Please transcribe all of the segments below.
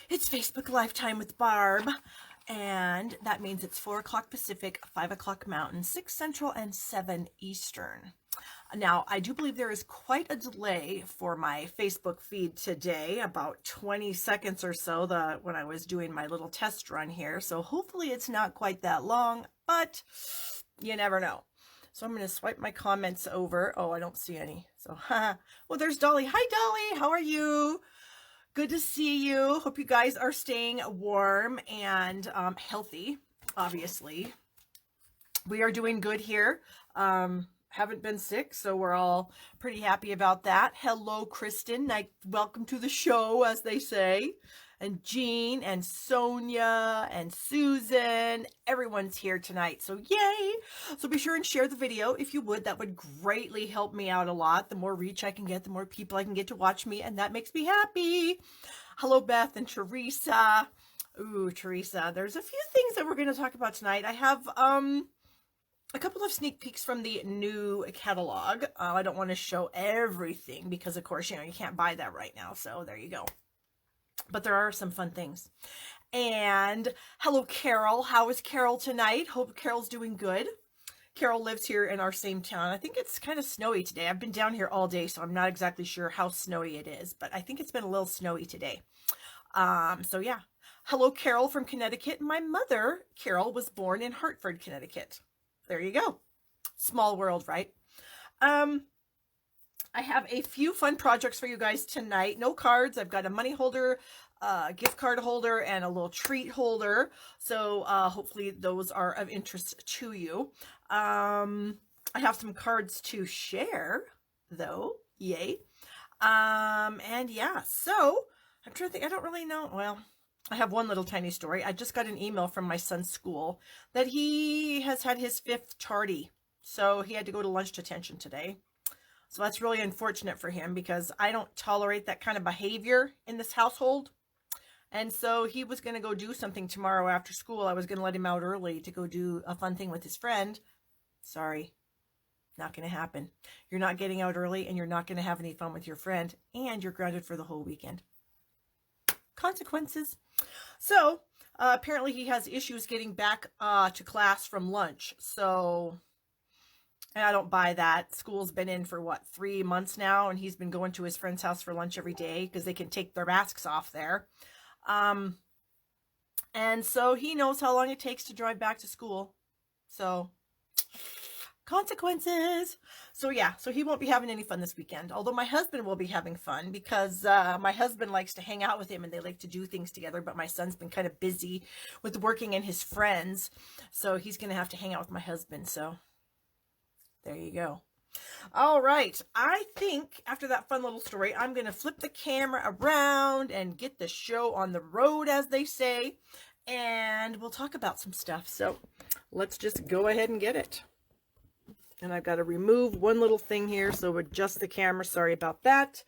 It's Facebook Lifetime with Barb, and that means it's 4 o'clock Pacific, 5 o'clock Mountain, 6 Central, and 7 Eastern. Now, I do believe there is quite a delay for my Facebook feed today, about 20 seconds or so when I was doing my little test run here. So hopefully it's not quite that long, but you never know. So I'm going to swipe my comments over. Oh, I don't see any. So, well, there's Dolly. Hi, Dolly. How are you? Good to see you. Hope you guys are staying warm and healthy, obviously. We are doing good here. Haven't been sick, so we're all pretty happy about that. Hello, Kristen. Welcome to the show, as they say. And Jean and Sonia and Susan. Everyone's here tonight, so yay. So be sure and share the video if you would. That would greatly help me out a lot. The more reach I can get, the more people I can get to watch me, and that makes me happy. Hello, Beth and Teresa. Ooh, Teresa. There's a few things that we're going to talk about tonight. I have a couple of sneak peeks from the new catalog. I don't want to show everything because, of course, you can't buy that right now. So there you go. But there are some fun things. And hello, Carol. How is Carol tonight? Hope Carol's doing good. Carol lives here in our same town. I think it's kind of snowy today. I've been down here all day, so I'm not exactly sure how snowy it is, but I think it's been a little snowy today. So yeah. Hello, Carol from Connecticut. My mother, Carol, was born in Hartford, Connecticut. There you go. Small world, right? I have a few fun projects for you guys tonight. No cards. I've got a money holder, gift card holder, and a little treat holder. So hopefully those are of interest to you. I have some cards to share, though. Yay. And yeah, so I'm trying to think. I don't really know. Well, I have one little tiny story. I just got an email from my son's school that he has had his 5th tardy. So he had to go to lunch detention today. So that's really unfortunate for him because I don't tolerate that kind of behavior in this household. And so he was going to go do something tomorrow after school. I was going to let him out early to go do a fun thing with his friend. Sorry, not going to happen. You're not getting out early and you're not going to have any fun with your friend, and you're grounded for the whole weekend. Consequences. So apparently he has issues getting back to class from lunch. So... and I don't buy that. School's been in for, 3 months now, and he's been going to his friend's house for lunch every day because they can take their masks off there. And so he knows how long it takes to drive back to school. So, consequences. So yeah, so he won't be having any fun this weekend. Although my husband will be having fun because my husband likes to hang out with him and they like to do things together. But my son's been kind of busy with working and his friends. So he's going to have to hang out with my husband. So... there you go. All right. I think after that fun little story, I'm going to flip the camera around and get the show on the road, as they say. And we'll talk about some stuff. So let's just go ahead and get it. And I've got to remove one little thing here. So adjust the camera. Sorry about that.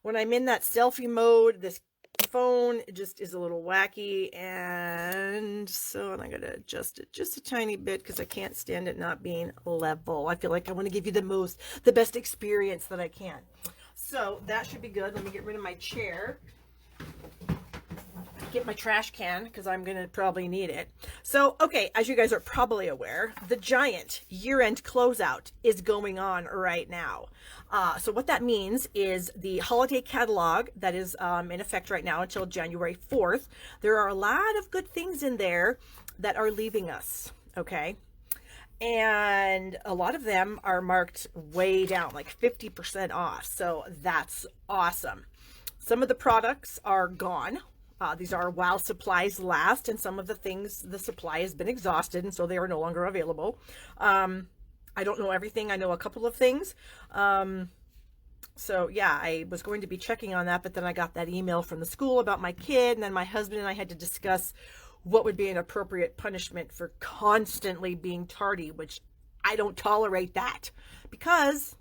When I'm in that selfie mode, this phone just is a little wacky, and so I gotta adjust it just a tiny bit because I can't stand it not being level. I feel like I want to give you the best experience that I can. So that should be good. Let me get rid of my chair, get my trash can because I'm gonna probably need it. So okay, as you guys are probably aware, the giant year-end closeout is going on right now. So what that means is the holiday catalog that is in effect right now until January 4th, there are a lot of good things in there that are leaving us, okay? And a lot of them are marked way down, like 50% off. So that's awesome. Some of the products are gone. These are while supplies last, and some of the things, the supply has been exhausted, and so they are no longer available. I don't know everything. I know a couple of things. So yeah, I was going to be checking on that, but then I got that email from the school about my kid, and then my husband and I had to discuss what would be an appropriate punishment for constantly being tardy, which I don't tolerate that because,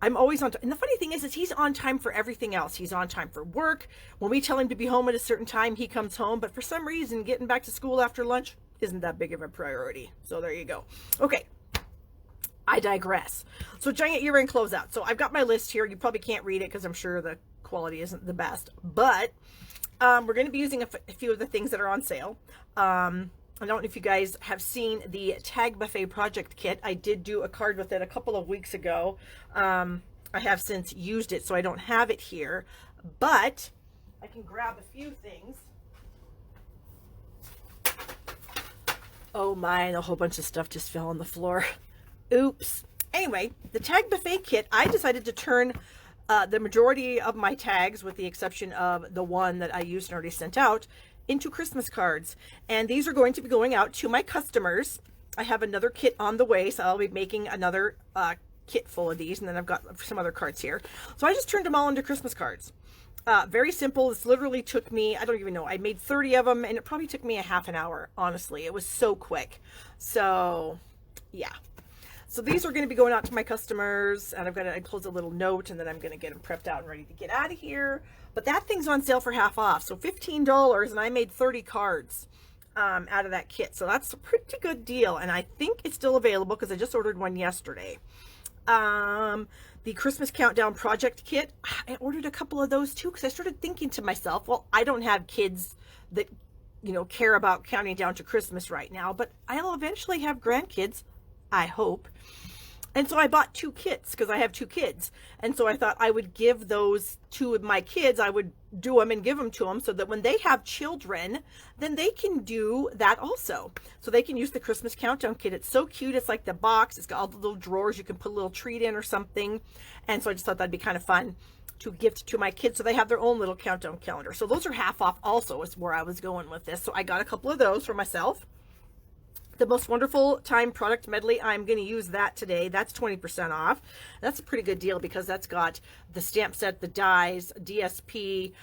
I'm always on time. And the funny thing is he's on time for everything else. He's on time for work. When we tell him to be home at a certain time, he comes home. But for some reason, getting back to school after lunch isn't that big of a priority. So there you go. Okay. I digress. So giant year-end closeout. So I've got my list here. You probably can't read it because I'm sure the quality isn't the best, but we're going to be using a few of the things that are on sale. I don't know if you guys have seen the Tag Buffet Project Kit. I did do a card with it a couple of weeks ago. I have since used it, so I don't have it here, but I can grab a few things. Oh my, and a whole bunch of stuff just fell on the floor. Oops. Anyway, the Tag Buffet Kit, I decided to turn the majority of my tags, with the exception of the one that I used and already sent out, into Christmas cards. And these are going to be going out to my customers. I have another kit on the way, so I'll be making another kit full of these, and then I've got some other cards here. So I just turned them all into Christmas cards. Very simple. This literally took me, I don't even know, I made 30 of them, and it probably took me a half an hour, honestly. It was so quick. So, yeah. So these are going to be going out to my customers, and I've got to enclose a little note, and then I'm going to get them prepped out and ready to get out of here. But that thing's on sale for half off, so $15, and I made 30 cards out of that kit. So that's a pretty good deal, and I think it's still available because I just ordered one yesterday. The Christmas Countdown Project Kit, I ordered a couple of those too, because I started thinking to myself, well, I don't have kids that, you know, care about counting down to Christmas right now, but I'll eventually have grandkids, I hope. And so I bought 2 kits because I have 2 kids. And so I thought I would give those to my kids. I would do them and give them to them so that when they have children, then they can do that also. So they can use the Christmas Countdown Kit. It's so cute. It's like the box. It's got all the little drawers. You can put a little treat in or something. And so I just thought that'd be kind of fun to gift to my kids so they have their own little countdown calendar. So those are half off also, is where I was going with this. So I got a couple of those for myself. The Most Wonderful Time Product Medley, I'm going to use that today. That's 20% off. That's a pretty good deal because that's got the stamp set, the dies, DSP,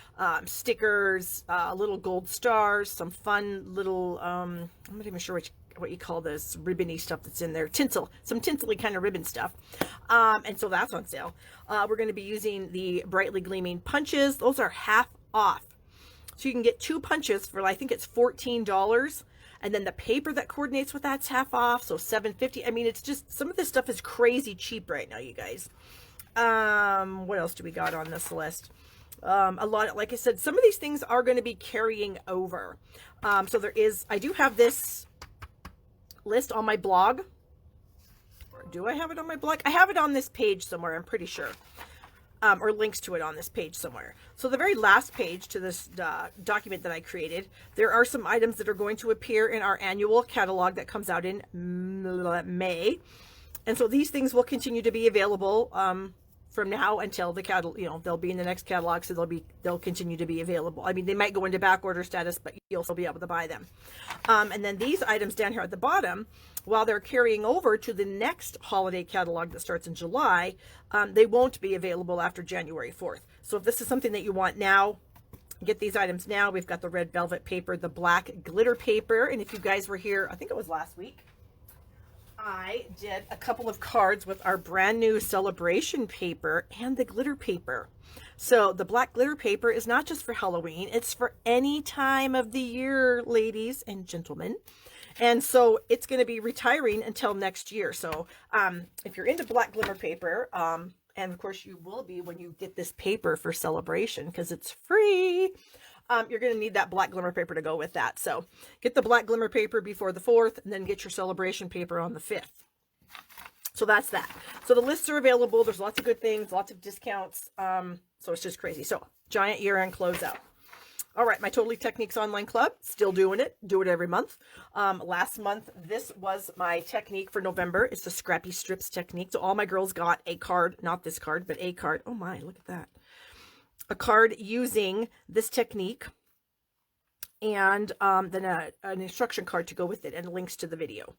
stickers, little gold stars, some fun little, I'm not even sure what you call this ribbony stuff that's in there. Tinsel, some tinsely kind of ribbon stuff. And so that's on sale. We're going to be using the Brightly Gleaming punches. Those are half off. So you can get 2 punches for, I think it's $14. And then the paper that coordinates with that's half off, so $7.50. I mean, it's just, some of this stuff is crazy cheap right now, you guys. What else do we got on this list? A lot, like I said, some of these things are going to be carrying over. So there is, I do have this list on my blog. Or do I have it on my blog? I have it on this page somewhere, I'm pretty sure. Or links to it on this page somewhere. So the very last page to this document that I created, there are some items that are going to appear in our annual catalog that comes out in May. And so these things will continue to be available from now until the catalog, you know, they'll be in the next catalog, so they'll continue to be available. I mean, they might go into back order status, but you'll still be able to buy them. And then these items down here at the bottom, while they're carrying over to the next holiday catalog that starts in July, they won't be available after January 4th. So if this is something that you want now, get these items now. We've got the red velvet paper, the black glitter paper, and if you guys were here, I think it was last week, I did a couple of cards with our brand new celebration paper and the glitter paper. So the black glitter paper is not just for Halloween, it's for any time of the year, ladies and gentlemen. And so it's going to be retiring until next year. So if you're into black glitter paper, and of course you will be when you get this paper for celebration because it's free, you're going to need that black glimmer paper to go with that. So get the black glimmer paper before the 4th, and then get your celebration paper on the 5th. So that's that. So the lists are available. There's lots of good things, lots of discounts. So it's just crazy. So giant year-end closeout. All right, my Totally Techniques online club, still doing it. Do it every month. Last month, this was my technique for November. It's the Scrappy Strips technique. So all my girls got a card, not this card, but a card. Oh my, look at that. A card using this technique, and then an instruction card to go with it and links to the video.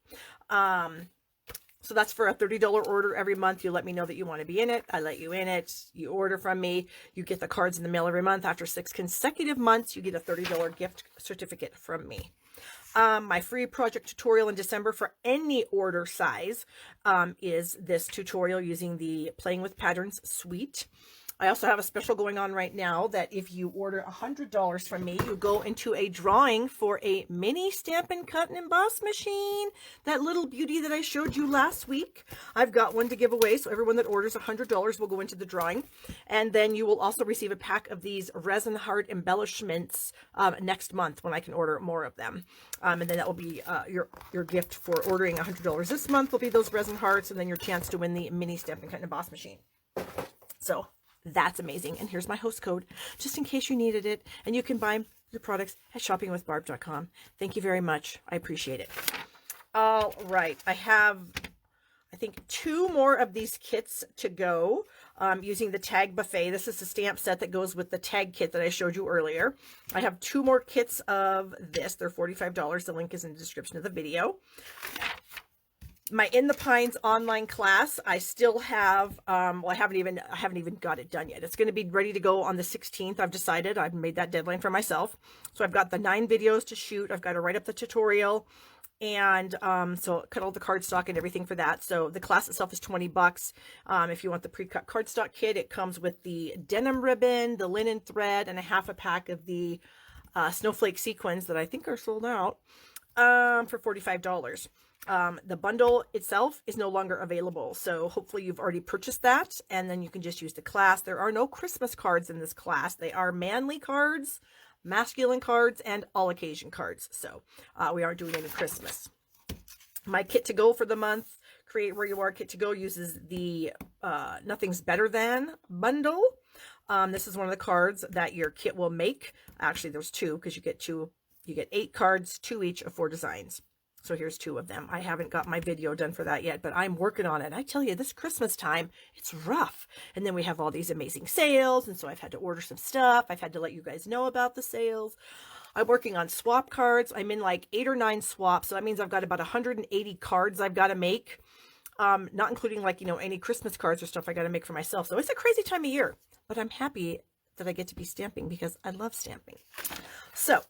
So that's for a $30 order every month. You let me know that you want to be in it. I let you in it. You order from me. You get the cards in the mail every month. After 6 consecutive months, you get a $30 gift certificate from me. My free project tutorial in December for any order size is this tutorial using the Playing with Patterns suite. I also have a special going on right now that if you order $100 from me, you go into a drawing for a mini Stampin' Cut and Emboss machine. That little beauty that I showed you last week. I've got one to give away, so everyone that orders $100 will go into the drawing. And then you will also receive a pack of these resin heart embellishments next month when I can order more of them. And then that will be your gift for ordering $100 this month will be those resin hearts, and then your chance to win the mini Stampin' Cut and Emboss machine. So that's amazing. And here's my host code, just in case you needed it. And you can buy your products at shoppingwithbarb.com. Thank you very much. I appreciate it. All right. I have, I think, 2 more of these kits to go using the tag buffet. This is the stamp set that goes with the tag kit that I showed you earlier. I have 2 more kits of this. They're $45. The link is in the description of the video. My In the Pines online class, I still have, well, I haven't even got it done yet. It's going to be ready to go on the 16th. I've decided. I've made that deadline for myself. So I've got the 9 videos to shoot. I've got to write up the tutorial, and so cut all the cardstock and everything for that. So the class itself is $20. If you want the pre-cut cardstock kit, it comes with the denim ribbon, the linen thread, and a half a pack of the snowflake sequins that I think are sold out for $45. The bundle itself is no longer available, so hopefully you've already purchased that, and then you can just use the class. There are no Christmas cards in this class. They are manly cards, masculine cards, and all occasion cards, so we aren't doing any Christmas. My kit to go for the month, Create Where You Are kit to go, uses the Nothing's Better Than bundle. This is one of the cards that your kit will make. Actually, there's 2, because you get 8 cards, 2 each of 4 designs. So here's 2 of them. I haven't got my video done for that yet, but I'm working on it. I tell you, this Christmas time, it's rough. And then we have all these amazing sales, and so I've had to order some stuff. I've had to let you guys know about the sales. I'm working on swap cards. I'm in like 8 or 9 swaps, so that means I've got about 180 cards I've got to make, not including, like, you know, any Christmas cards or stuff I got to make for myself. So it's a crazy time of year, but I'm happy that I get to be stamping because I love stamping. So,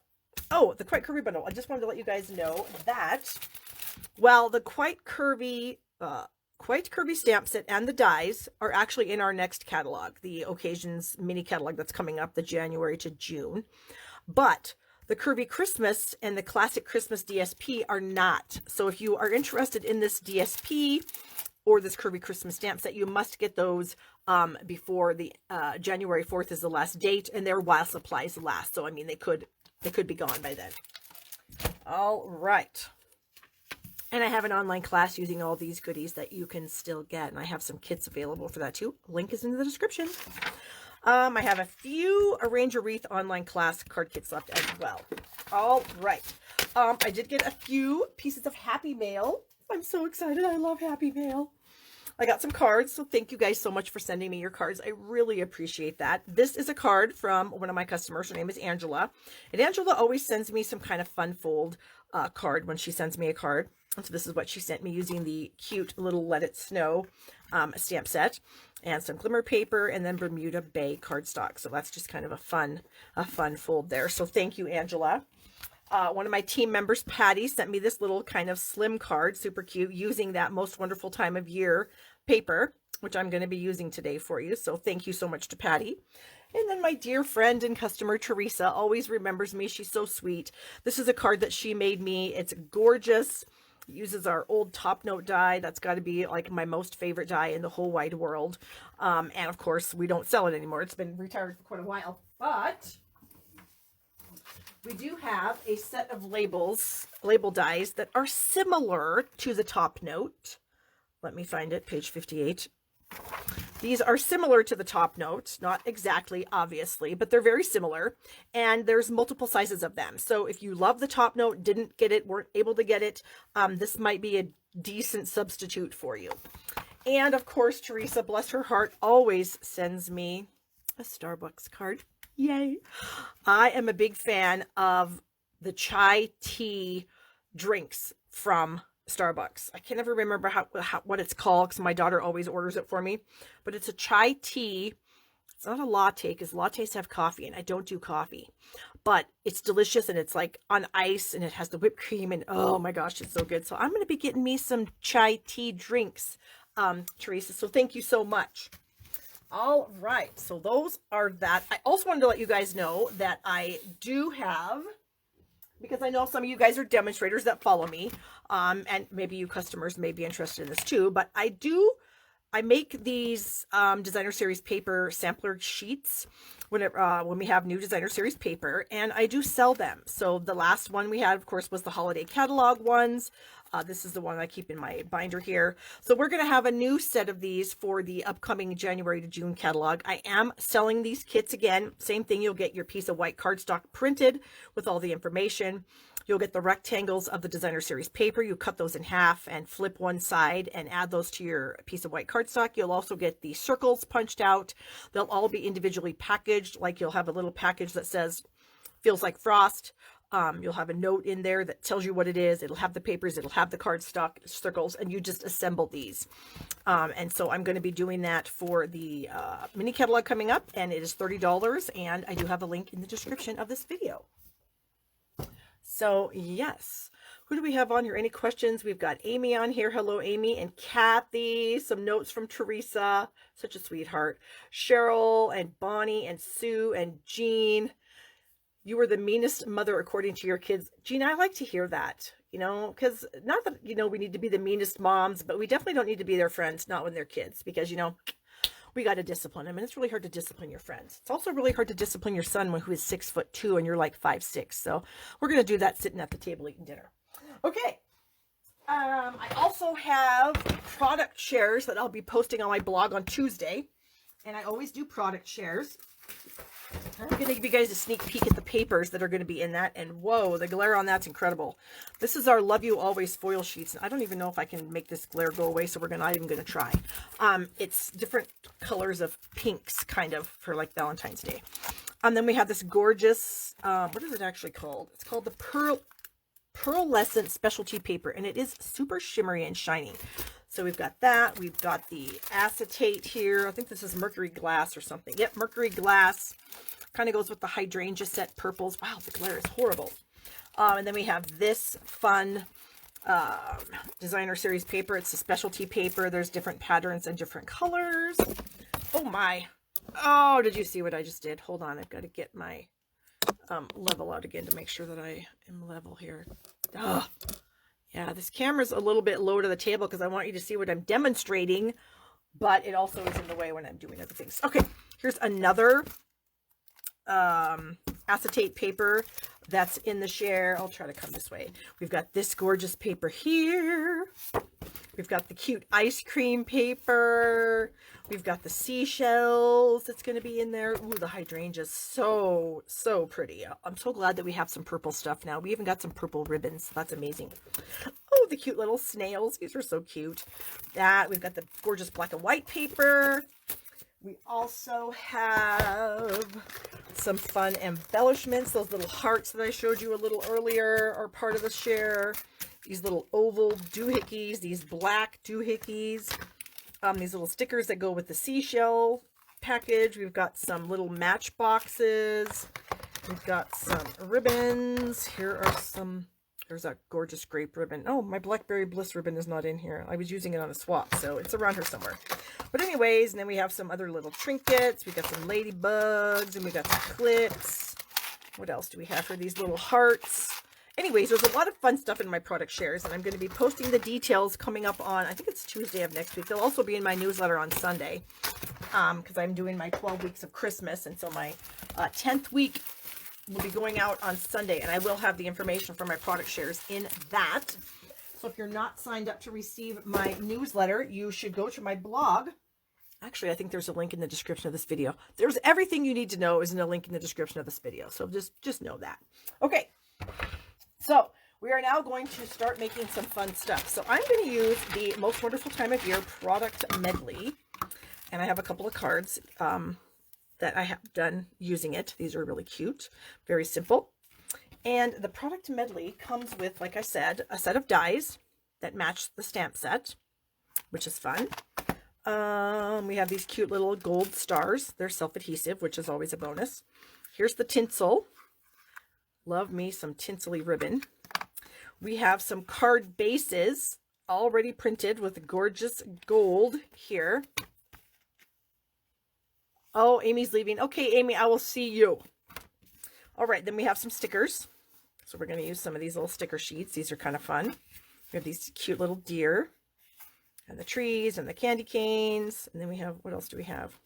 oh, the Quite Curvy bundle. I just wanted to let you guys know that, well, the Quite Curvy stamp set and the dies are actually in our next catalog, the Occasions mini catalog that's coming up, the January to June. But the Curvy Christmas and the Classic Christmas DSP are not. So if you are interested in this DSP or this Curvy Christmas stamp set, you must get those before the January 4th is the last date, and they're while supplies last. So, I mean, they could be gone by then. All right. And I have an online class using all these goodies that you can still get. And I have some kits available for that too. Link is in the description. I have a few Arrange a Wreath online class card kits left as well. All right. I did get a few pieces of Happy Mail. I'm so excited. I love Happy Mail. I got some cards, so thank you guys so much for sending me your cards. I really appreciate that. This is a card from one of my customers. Her name is Angela. And Angela always sends me some kind of fun fold card when she sends me a card. And so this is what she sent me using the cute little Let It Snow stamp set and some glimmer paper and then Bermuda Bay cardstock. So that's just kind of a fun fold there. So thank you, Angela. One of my team members, Patty, sent me this little kind of slim card, super cute, using that Most Wonderful Time of Year paper, which I'm going to be using today for you. So thank you so much to Patty. And then my dear friend and customer, Teresa, always remembers me. She's so sweet. This is a card that she made me. It's gorgeous. It uses our old top note die. That's got to be like my most favorite die in the whole wide world. And of course, we don't sell it anymore. It's been retired for quite a while. But we do have a set of label dies that are similar to the top note. Let me find it, page 58. These are similar to the top note, not exactly, obviously, but they're very similar. And there's multiple sizes of them. So if you love the top note, didn't get it, weren't able to get it, this might be a decent substitute for you. And of course, Teresa, bless her heart, always sends me a Starbucks card. Yay. I am a big fan of the chai tea drinks from Starbucks. I can never remember what it's called because my daughter always orders it for me, but it's a chai tea. It's not a latte because lattes have coffee and I don't do coffee, but it's delicious and it's like on ice and it has the whipped cream and oh my gosh, it's so good. So I'm going to be getting me some chai tea drinks, Teresa. So thank you so much. All right, so those are that. I also wanted to let you guys know that I do have, because I know some of you guys are demonstrators that follow me, and maybe you customers may be interested in this too, but I make these designer series paper sampler sheets when we have new designer series paper, and I do sell them. So the last one we had, of course, was the holiday catalog ones. This is the one I keep in my binder here. So we're going to have a new set of these for the upcoming January to June catalog. I am selling these kits again. Same thing, you'll get your piece of white cardstock printed with all the information. You'll get the rectangles of the designer series paper. You cut those in half and flip one side and add those to your piece of white cardstock. You'll also get the circles punched out. They'll all be individually packaged. Like you'll have a little package that says, feels like frost. You'll have a note in there that tells you what it is. It'll have the papers, it'll have the cardstock circles, and you just assemble these. And so I'm going to be doing that for the mini catalog coming up, and it is $30, and I do have a link in the description of this video. So yes, who do we have on here? Any questions? We've got Amy on here. Hello, Amy. And Kathy. Some notes from Teresa. Such a sweetheart. Cheryl and Bonnie and Sue and Jean. You were the meanest mother according to your kids. Jean, I like to hear that, you know, because not that, you know, we need to be the meanest moms, but we definitely don't need to be their friends, not when they're kids, because, you know, we got to discipline them. And it's really hard to discipline your friends. It's also really hard to discipline your son who is 6'2" and you're like 5'6". So we're going to do that sitting at the table eating dinner. Okay. I also have product shares that I'll be posting on my blog on Tuesday. And I always do product shares. I'm going to give you guys a sneak peek at the papers that are going to be in that. And whoa, the glare on that's incredible. This is our Love You Always foil sheets. And I don't even know if I can make this glare go away, so we're not even going to try. It's different colors of pinks, kind of, for like Valentine's Day. And then we have this gorgeous, what is it actually called? It's called the Pearlescent Specialty Paper. And it is super shimmery and shiny. So we've got that. We've got the acetate here. I think this is mercury glass or something. Yep, mercury glass. Kind of goes with the hydrangea set purples. Wow, the glare is horrible. And then we have this fun designer series paper. It's a specialty paper. There's different patterns and different colors. Oh my. Oh, did you see what I just did? Hold on. I've got to get my level out again to make sure that I am level here. Ugh. Yeah, this camera's a little bit low to the table because I want you to see what I'm demonstrating, but it also is in the way when I'm doing other things. Okay, here's another acetate paper that's in the share. I'll try to come this way. We've got this gorgeous paper here. We've got the cute ice cream paper. We've got the seashells that's going to be in there. Ooh, the hydrangea's so, so pretty. I'm so glad that we have some purple stuff now. We even got some purple ribbons. That's amazing. Oh, the cute little snails. These are so cute. We've got the gorgeous black and white paper. We also have some fun embellishments. Those little hearts that I showed you a little earlier are part of the share. These little oval doohickeys, these black doohickeys, these little stickers that go with the seashell package. We've got some little matchboxes. We've got some ribbons. Here are some, there's that gorgeous grape ribbon. Oh, my Blackberry Bliss ribbon is not in here. I was using it on a swap, so it's around here somewhere. But anyways, and then we have some other little trinkets. We got some ladybugs, and we got some clips. What else do we have for these little hearts? Anyways, there's a lot of fun stuff in my product shares, and I'm going to be posting the details coming up on, I think it's Tuesday of next week. They'll also be in my newsletter on Sunday, because I'm doing my 12 weeks of Christmas, and so my 10th week will be going out on Sunday, and I will have the information for my product shares in that. So if you're not signed up to receive my newsletter, you should go to my blog. Actually, I think there's a link in the description of this video. There's everything you need to know is in a link in the description of this video. So just know that. Okay. So we are now going to start making some fun stuff. So I'm going to use the Most Wonderful Time of Year product medley. And I have a couple of cards that I have done using it. These are really cute. Very simple. And the product medley comes with, like I said, a set of dies that match the stamp set, which is fun. We have these cute little gold stars. They're self-adhesive, which is always a bonus. Here's the tinsel. Love me some tinsely ribbon. We have some card bases already printed with gorgeous gold here. Oh, Amy's leaving. Okay, Amy, I will see you. All right, then we have some stickers. So we're going to use some of these little sticker sheets. These are kind of fun. We have these cute little deer and the trees and the candy canes. And then we have, what else do we have?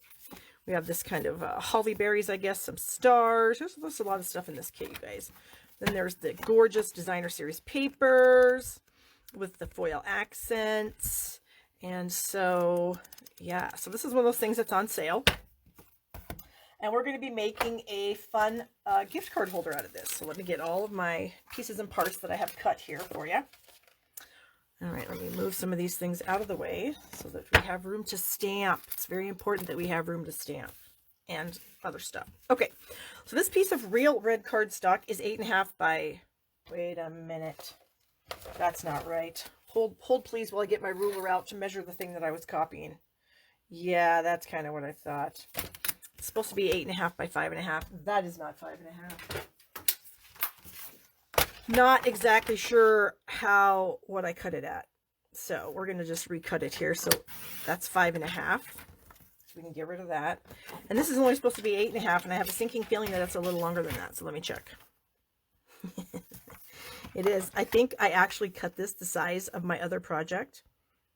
We have this kind of holly berries, I guess, some stars. There's a lot of stuff in this kit, you guys. Then there's the gorgeous designer series papers with the foil accents. And so, yeah, so this is one of those things that's on sale. And we're going to be making a fun gift card holder out of this. So let me get all of my pieces and parts that I have cut here for you. All right, let me move some of these things out of the way so that we have room to stamp. It's very important that we have room to stamp and other stuff. Okay, so this piece of real red cardstock is 8.5 by, wait a minute, that's not right. Hold please while I get my ruler out to measure the thing that I was copying. Yeah, that's kind of what I thought. It's supposed to be 8.5 by 5.5. That is not 5.5. Not exactly sure what I cut it at. So we're going to just recut it here. So that's 5.5. So we can get rid of that. And this is only supposed to be 8.5. And I have a sinking feeling that it's a little longer than that. So let me check. It is. I think I actually cut this the size of my other project.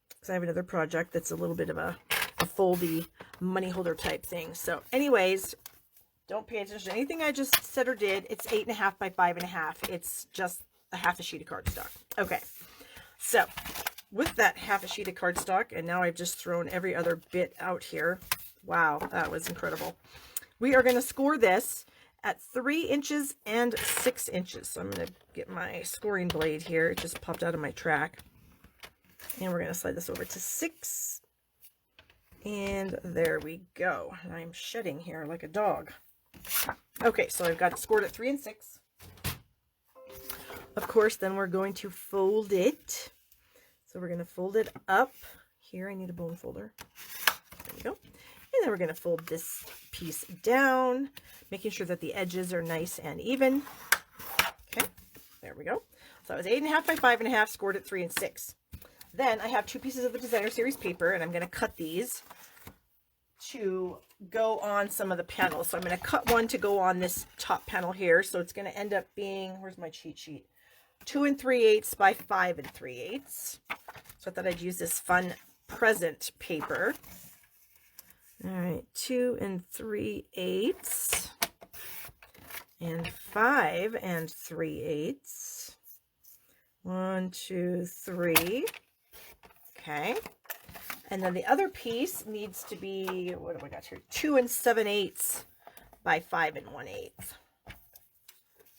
Because I have another project that's a little bit of a foldy money holder type thing. So anyways, don't pay attention to anything I just said or did. It's 8.5 by 5.5. It's just a half a sheet of cardstock. Okay, so with that half a sheet of cardstock, and now I've just thrown every other bit out here. Wow, that was incredible. We are going to score this at 3 inches and 6 inches. So I'm going to get my scoring blade here. It just popped out of my track. And we're going to slide this over to 6. And there we go. And I'm shedding here like a dog. Okay, so I've got it scored at 3 and 6. Of course, then we're going to fold it. So we're going to fold it up. Here, I need a bone folder. There we go. And then we're going to fold this piece down, making sure that the edges are nice and even. Okay, there we go. So that was 8.5 by 5.5, scored at 3 and 6. Then I have 2 pieces of the designer series paper, and I'm going to cut these to go on some of the panels. So I'm going to cut one to go on this top panel here. So it's going to end up being, where's my cheat sheet? 2 3/8 by 5 3/8. So I thought I'd use this fun present paper. All right, 2 3/8 and 5 3/8. 1, 2, 3. Okay. And then the other piece needs to be, what do we got here? 2 7/8 by 5 1/8.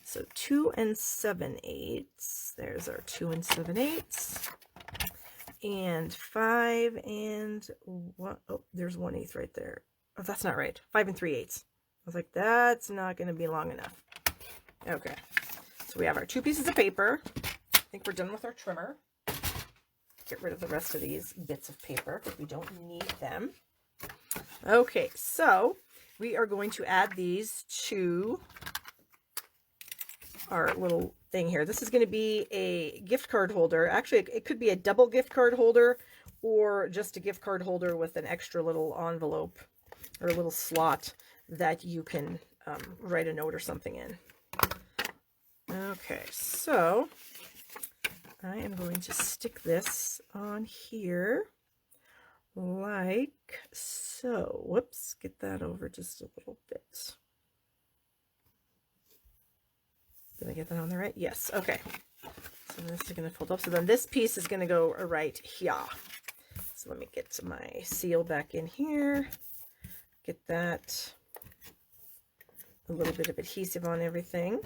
So 2 7/8. There's our 2 7/8. And 5 and 1. Oh, there's 1/8 right there. Oh, that's not right. 5 3/8. I was like, that's not going to be long enough. Okay. So we have our 2 pieces of paper. I think we're done with our trimmer. Get rid of the rest of these bits of paper because we don't need them. Okay, so we are going to add these to our little thing here. This is going to be a gift card holder. Actually, it could be a double gift card holder or just a gift card holder with an extra little envelope or a little slot that you can write a note or something in. Okay, so I am going to stick this on here like so. Whoops, get that over just a little bit. Did I get that on there right? Yes, okay. So this is going to fold up. So then this piece is going to go right here. So let me get my seal back in here. Get that, a little bit of adhesive on everything.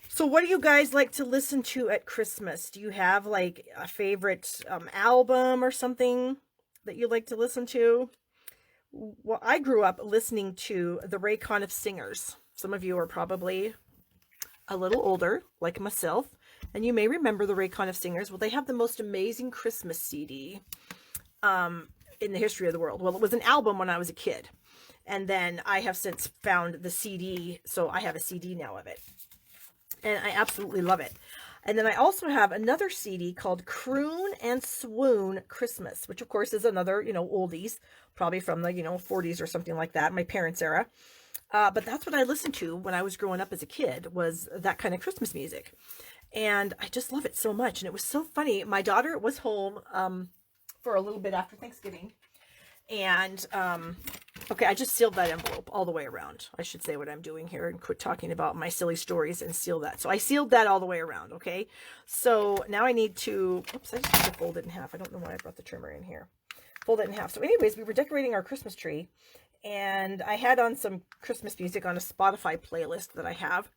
So what do you guys like to listen to at Christmas? Do you have like a favorite album or something that you like to listen to? Well, I grew up listening to the Ray Conniff Singers. Some of you are probably a little older, like myself, and you may remember the Ray Conniff Singers. Well, they have the most amazing Christmas CD in the history of the world. Well, it was an album when I was a kid, and then I have since found the CD, so I have a CD now of it. And I absolutely love it. And then I also have another CD called Croon and Swoon Christmas, which of course is another, oldies, probably from the, 40s or something like that, my parents' era. But that's what I listened to when I was growing up as a kid, was that kind of Christmas music. And I just love it so much. And it was so funny. My daughter was home for a little bit after Thanksgiving. And, okay, I just sealed that envelope all the way around. I should say what I'm doing here and quit talking about my silly stories and seal that. So I sealed that all the way around, okay? So now I need to, oops, I just need to fold it in half. I don't know why I brought the trimmer in here. Fold it in half. So anyways, we were decorating our Christmas tree. And I had on some Christmas music on a Spotify playlist that I have.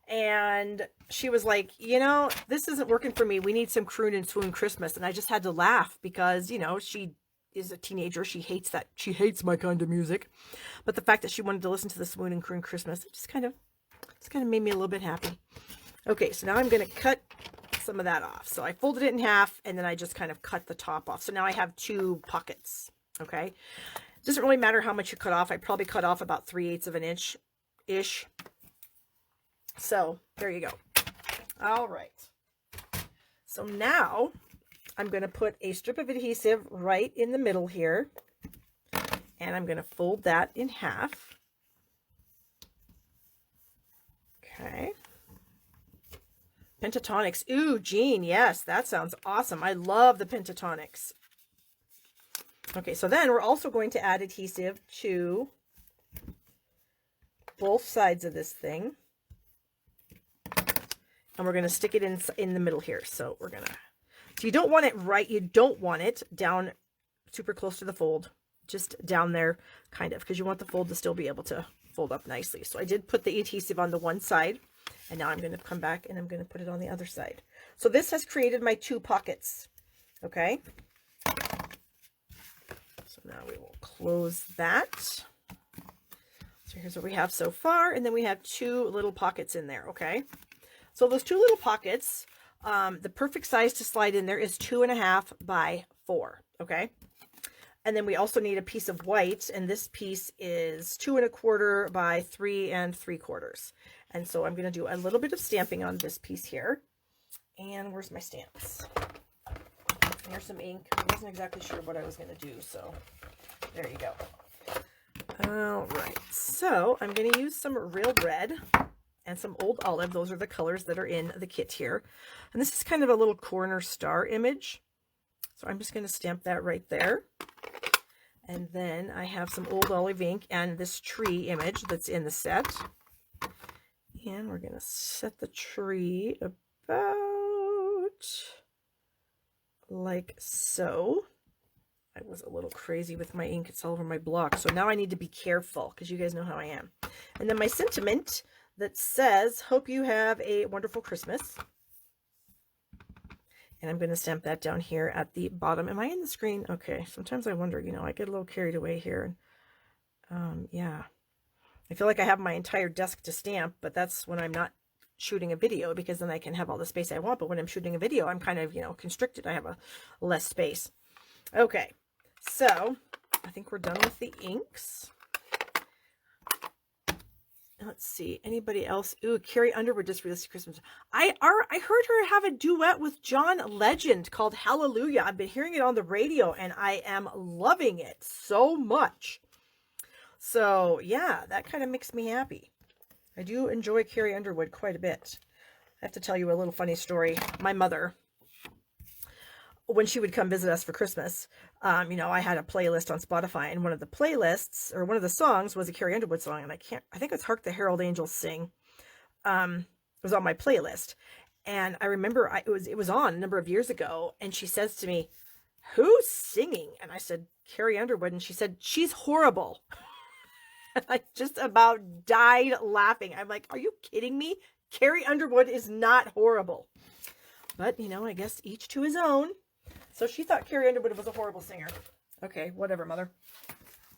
And she was like, this isn't working for me. We need some Croon and Swoon Christmas. And I just had to laugh because, she is a teenager. She hates that. She hates my kind of music. But the fact that she wanted to listen to the Swoon and Croon Christmas, it just kind of made me a little bit happy. Okay, so now I'm going to cut some of that off. So I folded it in half and then I just kind of cut the top off. So now I have 2 pockets. Okay. It doesn't really matter how much you cut off. I probably cut off about 3/8 of an inch-ish. So there you go. All right. So now I'm going to put a strip of adhesive right in the middle here. And I'm going to fold that in half. Okay. Pentatonics. Ooh, Jean. Yes, that sounds awesome. I love the Pentatonics. Okay, so then we're also going to add adhesive to both sides of this thing. And we're going to stick it in the middle here. So we're going to, so you don't want it right, you don't want it down super close to the fold, just down there kind of, because you want the fold to still be able to fold up nicely. So I did put the adhesive on the one side, and now I'm going to come back and I'm going to put it on the other side. So this has created my 2 pockets. Okay. So now we will close that. So here's what we have so far. And then we have 2 little pockets in there. Okay. So those 2 little pockets, the perfect size to slide in there is 2.5 by 4. Okay. And then we also need a piece of white, and this piece is 2.25 by 3 3/4. And so I'm going to do a little bit of stamping on this piece here. And where's my stamps? Here's some ink. I wasn't exactly sure what I was going to do, so there you go. All right, so I'm going to use some real red and some old olive. Those are the colors that are in the kit here. And this is kind of a little corner star image. So I'm just going to stamp that right there. And then I have some old olive ink and this tree image that's in the set. And we're going to set the tree about like so. I was a little crazy with my ink. It's all over my block. So now I need to be careful because you guys know how I am. And then my sentiment that says, hope you have a wonderful Christmas. And I'm going to stamp that down here at the bottom. Am I in the screen? Okay. Sometimes I wonder, I get a little carried away here. Yeah. I feel like I have my entire desk to stamp, but that's when I'm not shooting a video, because then I can have all the space I want. But when I'm shooting a video, I'm kind of, constricted. I have a less space. Okay. So I think we're done with the inks. Let's see. Anybody else? Ooh, Carrie Underwood just released a Christmas. I heard her have a duet with John Legend called Hallelujah. I've been hearing it on the radio and I am loving it so much. So yeah, that kind of makes me happy. I do enjoy Carrie Underwood quite a bit. I have to tell you a little funny story. My mother, when she would come visit us for Christmas, I had a playlist on Spotify, and one of the playlists, or one of the songs, was a Carrie Underwood song, and I think it's Hark the Herald Angels Sing. It was on my playlist, and I remember it was on a number of years ago, and she says to me, "Who's singing?" And I said, "Carrie Underwood," and she said, "She's horrible." I just about died laughing. I'm like, are you kidding me? Carrie Underwood is not horrible. But, I guess each to his own. So she thought Carrie Underwood was a horrible singer. Okay, whatever, mother.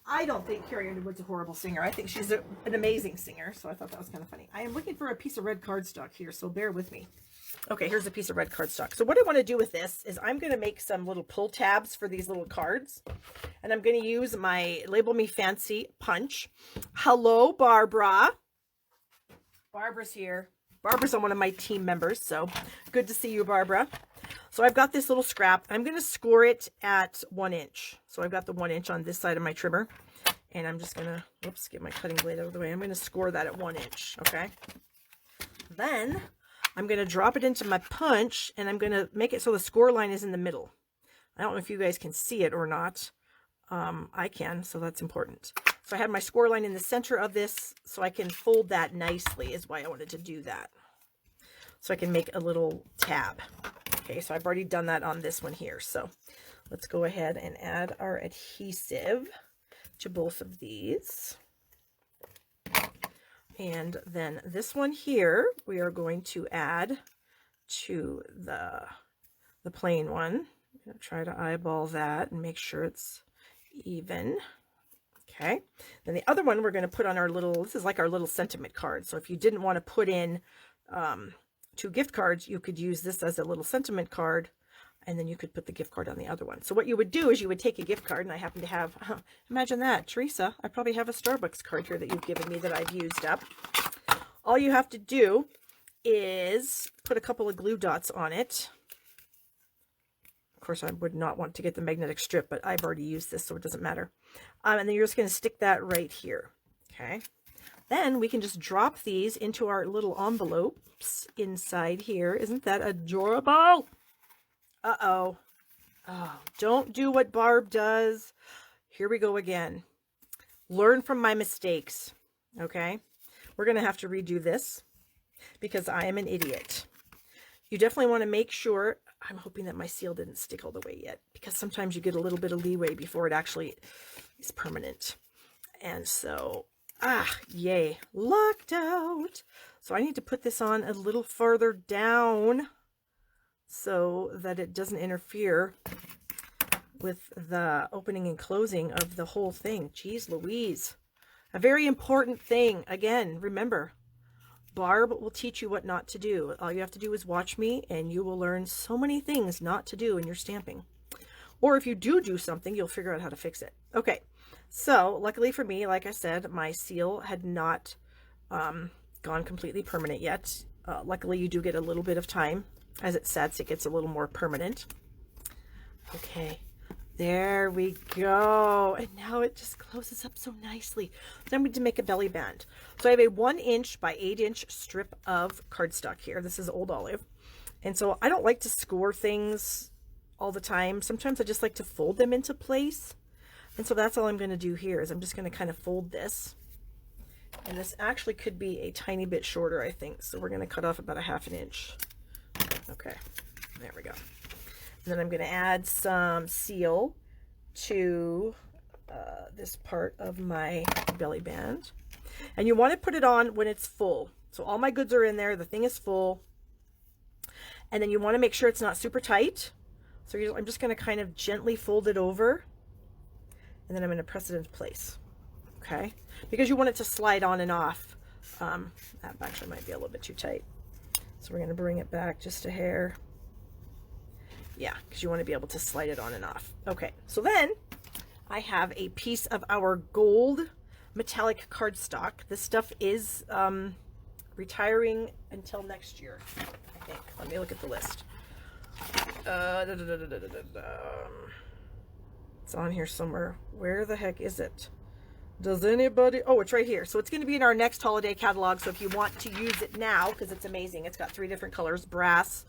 I don't think Carrie Underwood's a horrible singer. I think she's an amazing singer. So I thought that was kind of funny. I am looking for a piece of red cardstock here, so bear with me. Okay, here's a piece of red cardstock. So what I want to do with this is I'm going to make some little pull tabs for these little cards. And I'm going to use my Label Me Fancy punch. Hello, Barbara. Barbara's here. Barbara's on one of my team members, so good to see you, Barbara. So I've got this little scrap. I'm going to score it at 1 inch. So I've got the 1 inch on this side of my trimmer. And I'm just going to, whoops, get my cutting blade out of the way. I'm going to score that at 1 inch, okay? Then I'm going to drop it into my punch, and I'm going to make it so the score line is in the middle. I don't know if you guys can see it or not. I can, so that's important. So I have my score line in the center of this, so I can fold that nicely is why I wanted to do that. So I can make a little tab. Okay, so I've already done that on this one here. So let's go ahead and add our adhesive to both of these. And then this one here, we are going to add to the plain one. I'm going to try to eyeball that and make sure it's even. Okay, then the other one we're going to put on our little, this is like our little sentiment card. So if you didn't want to put in 2 gift cards, you could use this as a little sentiment card, and then you could put the gift card on the other one. So what you would do is you would take a gift card, and I happen to have, imagine that, Teresa, I probably have a Starbucks card here that you've given me that I've used up. All you have to do is put a couple of glue dots on it. Of course, I would not want to get the magnetic strip, but I've already used this, so it doesn't matter. And then you're just going to stick that right here. Okay. Then we can just drop these into our little envelopes inside here. Isn't that adorable? Uh-oh. Oh, don't do what Barb does. Here we go again. Learn from my mistakes. Okay. We're going to have to redo this because I am an idiot. You definitely want to make sure, I'm hoping that my seal didn't stick all the way yet, because sometimes you get a little bit of leeway before it actually is permanent. And so, yay, locked out. So I need to put this on a little further down so that it doesn't interfere with the opening and closing of the whole thing. Jeez Louise. A very important thing. Again, remember, Barb will teach you what not to do. All you have to do is watch me, and you will learn so many things not to do in your stamping. Or if you do something, you'll figure out how to fix it. Okay, so luckily for me, like I said, my seal had not gone completely permanent yet. Luckily, you do get a little bit of time. As it sets, it gets a little more permanent. Okay, there we go. And now it just closes up so nicely. So I'm going to make a belly band. So I have a 1 inch by 8 inch strip of cardstock here. This is Old Olive. And so I don't like to score things all the time. Sometimes I just like to fold them into place. And so that's all I'm going to do here is I'm just going to kind of fold this. And this actually could be a tiny bit shorter, I think. So we're going to cut off about a 1/2 inch. Okay, there we go. And then I'm going to add some seal to this part of my belly band. And you want to put it on when it's full. So all my goods are in there. The thing is full. And then you want to make sure it's not super tight. So I'm just going to kind of gently fold it over. And then I'm going to press it into place. Okay? Because you want it to slide on and off. That actually might be a little bit too tight. So we're going to bring it back just a hair. Yeah, because you want to be able to slide it on and off. Okay, so then I have a piece of our gold metallic cardstock. This stuff is retiring until next year, I think. Let me look at the list. It's on here somewhere. Where the heck is it? Does anybody? Oh, it's right here. So it's going to be in our next holiday catalog. So if you want to use it now, because it's amazing, it's got 3 different colors, brass,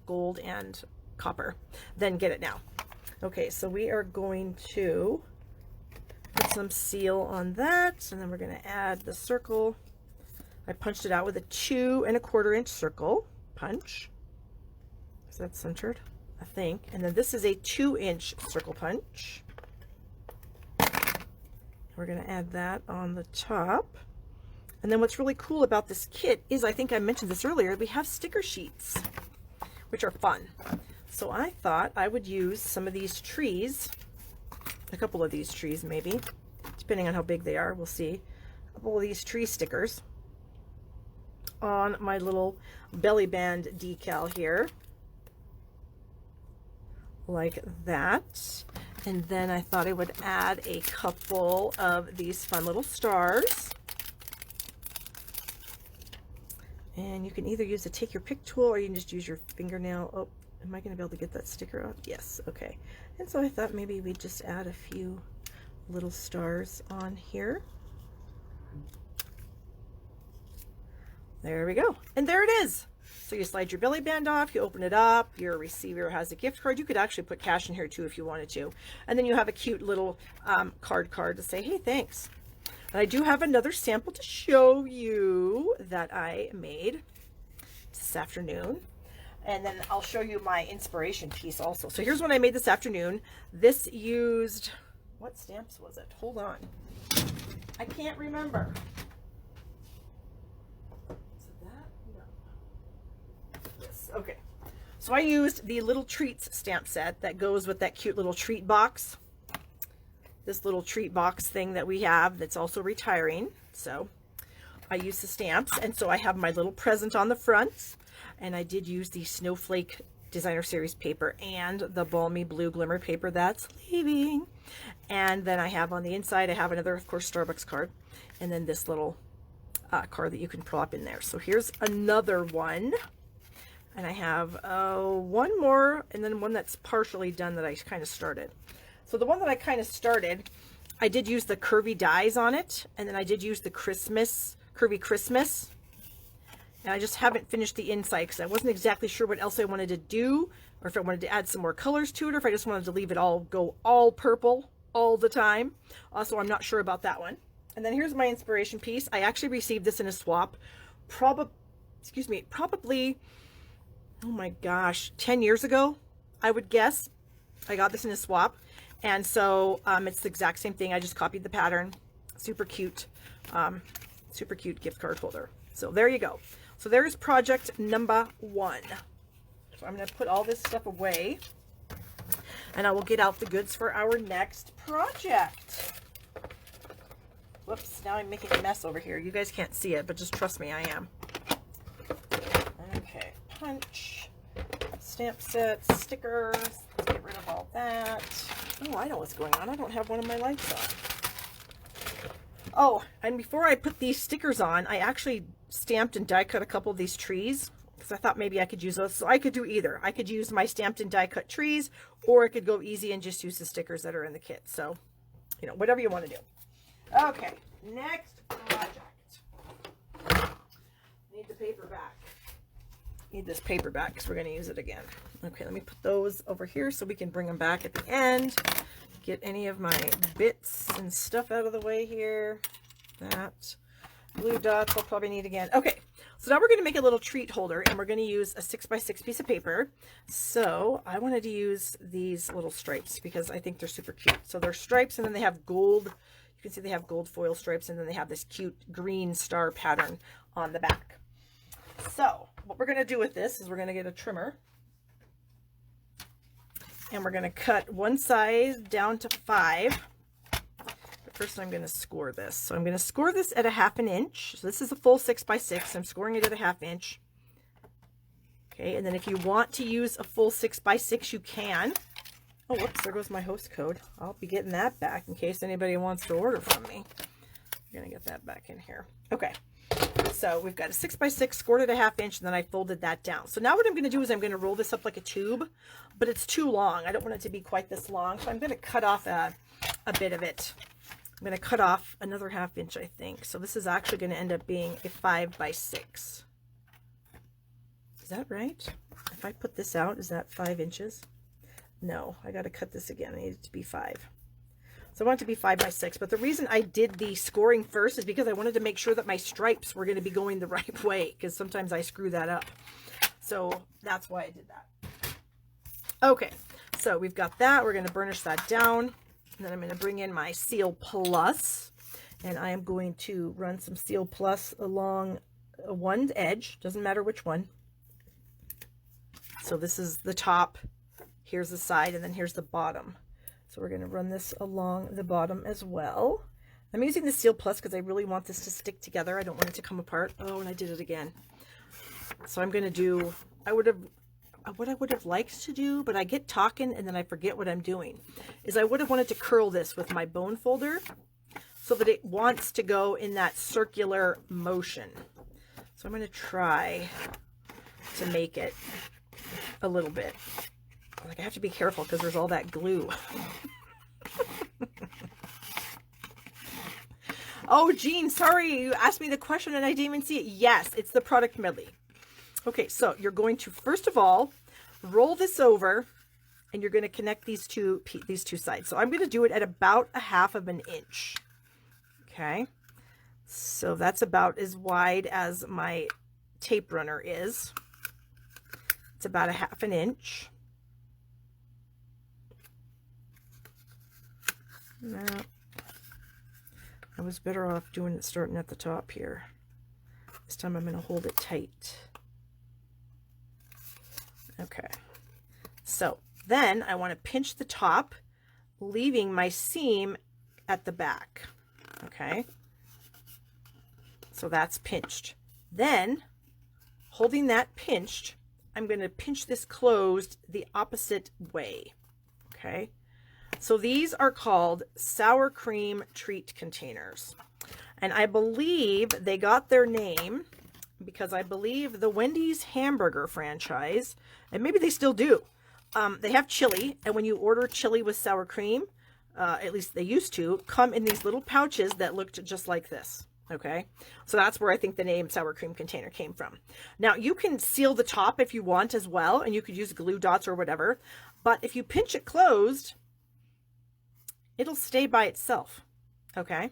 gold, and copper, then get it now. Okay, so we are going to put some seal on that, and then we're going to add the circle. I punched it out with a 2 1/4 inch circle punch. Is that centered? I think. And then this is a 2 inch circle punch. We're going to add that on the top. And then what's really cool about this kit is, I think I mentioned this earlier, we have sticker sheets, which are fun. So I thought I would use some of these trees, a couple of these trees maybe, depending on how big they are, we'll see. A couple of these tree stickers on my little belly band decal here. Like that. And then I thought I would add a couple of these fun little stars. And you can either use a take your pick tool or you can just use your fingernail. Oh, am I going to be able to get that sticker out? Yes, okay. And so I thought maybe we'd just add a few little stars on here. There we go. And there it is. So you slide your belly band off, you open it up, your receiver has a gift card. You could actually put cash in here too if you wanted to. And then you have a cute little card to say, hey, thanks. And I do have another sample to show you that I made this afternoon. And then I'll show you my inspiration piece also. So here's one I made this afternoon. This used, what stamps was it? Hold on. I can't remember. Okay, so I used the Little Treats stamp set that goes with that cute little treat box. This little treat box thing that we have that's also retiring. So I used the stamps, and so I have my little present on the front, and I did use the Snowflake Designer Series paper and the Balmy Blue Glimmer paper that's leaving. And then I have on the inside, I have another, of course, Starbucks card, and then this little card that you can plop in there. So here's another one. And I have one more, and then one that's partially done that I kind of started. So the one that I kind of started, I did use the curvy dies on it, and then I did use the curvy Christmas. And I just haven't finished the inside because I wasn't exactly sure what else I wanted to do, or if I wanted to add some more colors to it, or if I just wanted to leave it all, go all purple all the time. Also, I'm not sure about that one. And then here's my inspiration piece. I actually received this in a swap, probably, oh my gosh, 10 years ago, I would guess. I got this in a swap. And so it's the exact same thing. I just copied the pattern. Super cute gift card holder. So there you go. So there's project number 1. So I'm going to put all this stuff away, and I will get out the goods for our next project. Whoops, now I'm making a mess over here. You guys can't see it, but just trust me, I am. Okay. Punch, stamp sets, stickers. Let's get rid of all that. Oh, I know what's going on. I don't have one of my lights on. Oh, and before I put these stickers on, I actually stamped and die cut a couple of these trees because I thought maybe I could use those. So I could do either. I could use my stamped and die cut trees, or I could go easy and just use the stickers that are in the kit. So, you know, whatever you want to do. Okay, next project. Need the paper back. Need this paper back because we're going to use it again. Okay, let me put those over here so we can bring them back at the end. Get any of my bits and stuff out of the way here. That blue dots I'll probably need again. Okay, so now we're going to make a little treat holder, and we're going to use a 6x6 piece of paper. So I wanted to use these little stripes because I think they're super cute. So they're stripes, and then they have gold. You can see they have gold foil stripes, and then they have this cute green star pattern on the back. So what we're going to do with this is we're going to get a trimmer, and we're going to cut one side down to 5. But first I'm going to score this. So I'm going to score this at a 1/2 inch. So this is a full 6x6. I'm scoring it at a 1/2 inch. Okay, and then if you want to use a full 6x6, you can. Oh, whoops, there goes my host code. I'll be getting that back in case anybody wants to order from me. I'm going to get that back in here. Okay. So we've got a 6x6 scored at a 1/2 inch, and then I folded that down. So now what I'm going to do is I'm going to roll this up like a tube, but it's too long. I don't want it to be quite this long, so I'm going to cut off a bit of it. I'm going to cut off another 1/2 inch, I think. So this is actually going to end up being a 5x6. Is that right? If I put this out, is that 5 inches? No, I got to cut this again. I need it to be 5. So I want it to be 5x6, but the reason I did the scoring first is because I wanted to make sure that my stripes were going to be going the right way, because sometimes I screw that up. So that's why I did that. Okay, so we've got that. We're going to burnish that down, and then I'm going to bring in my Seal Plus, and I am going to run some Seal Plus along one edge. Doesn't matter which one. So this is the top, here's the side, and then here's the bottom. So we're going to run this along the bottom as well. I'm using the Seal Plus because I really want this to stick together. I don't want it to come apart. Oh, and I did it again. So I'm going to do, what I would have liked to do, but I get talking and then I forget what I'm doing, is I would have wanted to curl this with my bone folder so that it wants to go in that circular motion. So I'm going to try to make it a little bit. Like, I have to be careful because there's all that glue. Oh, Jean, sorry, you asked me the question and I didn't even see it. Yes, it's the product medley. Okay, so you're going to, first of all, roll this over and you're going to connect these two sides. So I'm going to do it at about 1/2 of an inch. Okay, so that's about as wide as my tape runner is. It's about 1/2 an inch. Now, I was better off doing it starting at the top here. This time I'm going to hold it tight. Okay, so then I want to pinch the top, leaving my seam at the back. Okay, so that's pinched. Then, holding that pinched, I'm going to pinch this closed the opposite way. Okay, so these are called sour cream treat containers. And I believe they got their name because I believe the Wendy's hamburger franchise, and maybe they still do, they have chili. And when you order chili with sour cream, at least they used to, come in these little pouches that looked just like this. Okay, so that's where I think the name sour cream container came from. Now you can seal the top if you want as well, and you could use glue dots or whatever, but if you pinch it closed, it'll stay by itself. Okay,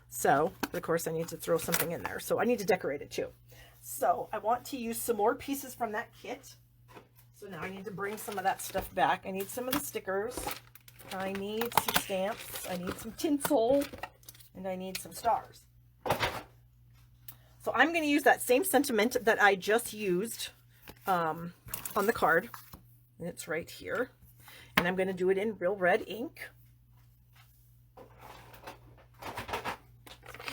so of course I need to throw something in there, so I need to decorate it too. So I want to use some more pieces from that kit. So now I need to bring some of that stuff back. I need some of the stickers, I need some stamps, I need some tinsel, and I need some stars. So I'm going to use that same sentiment that I just used on the card, and it's right here. And I'm going to do it in Real Red ink.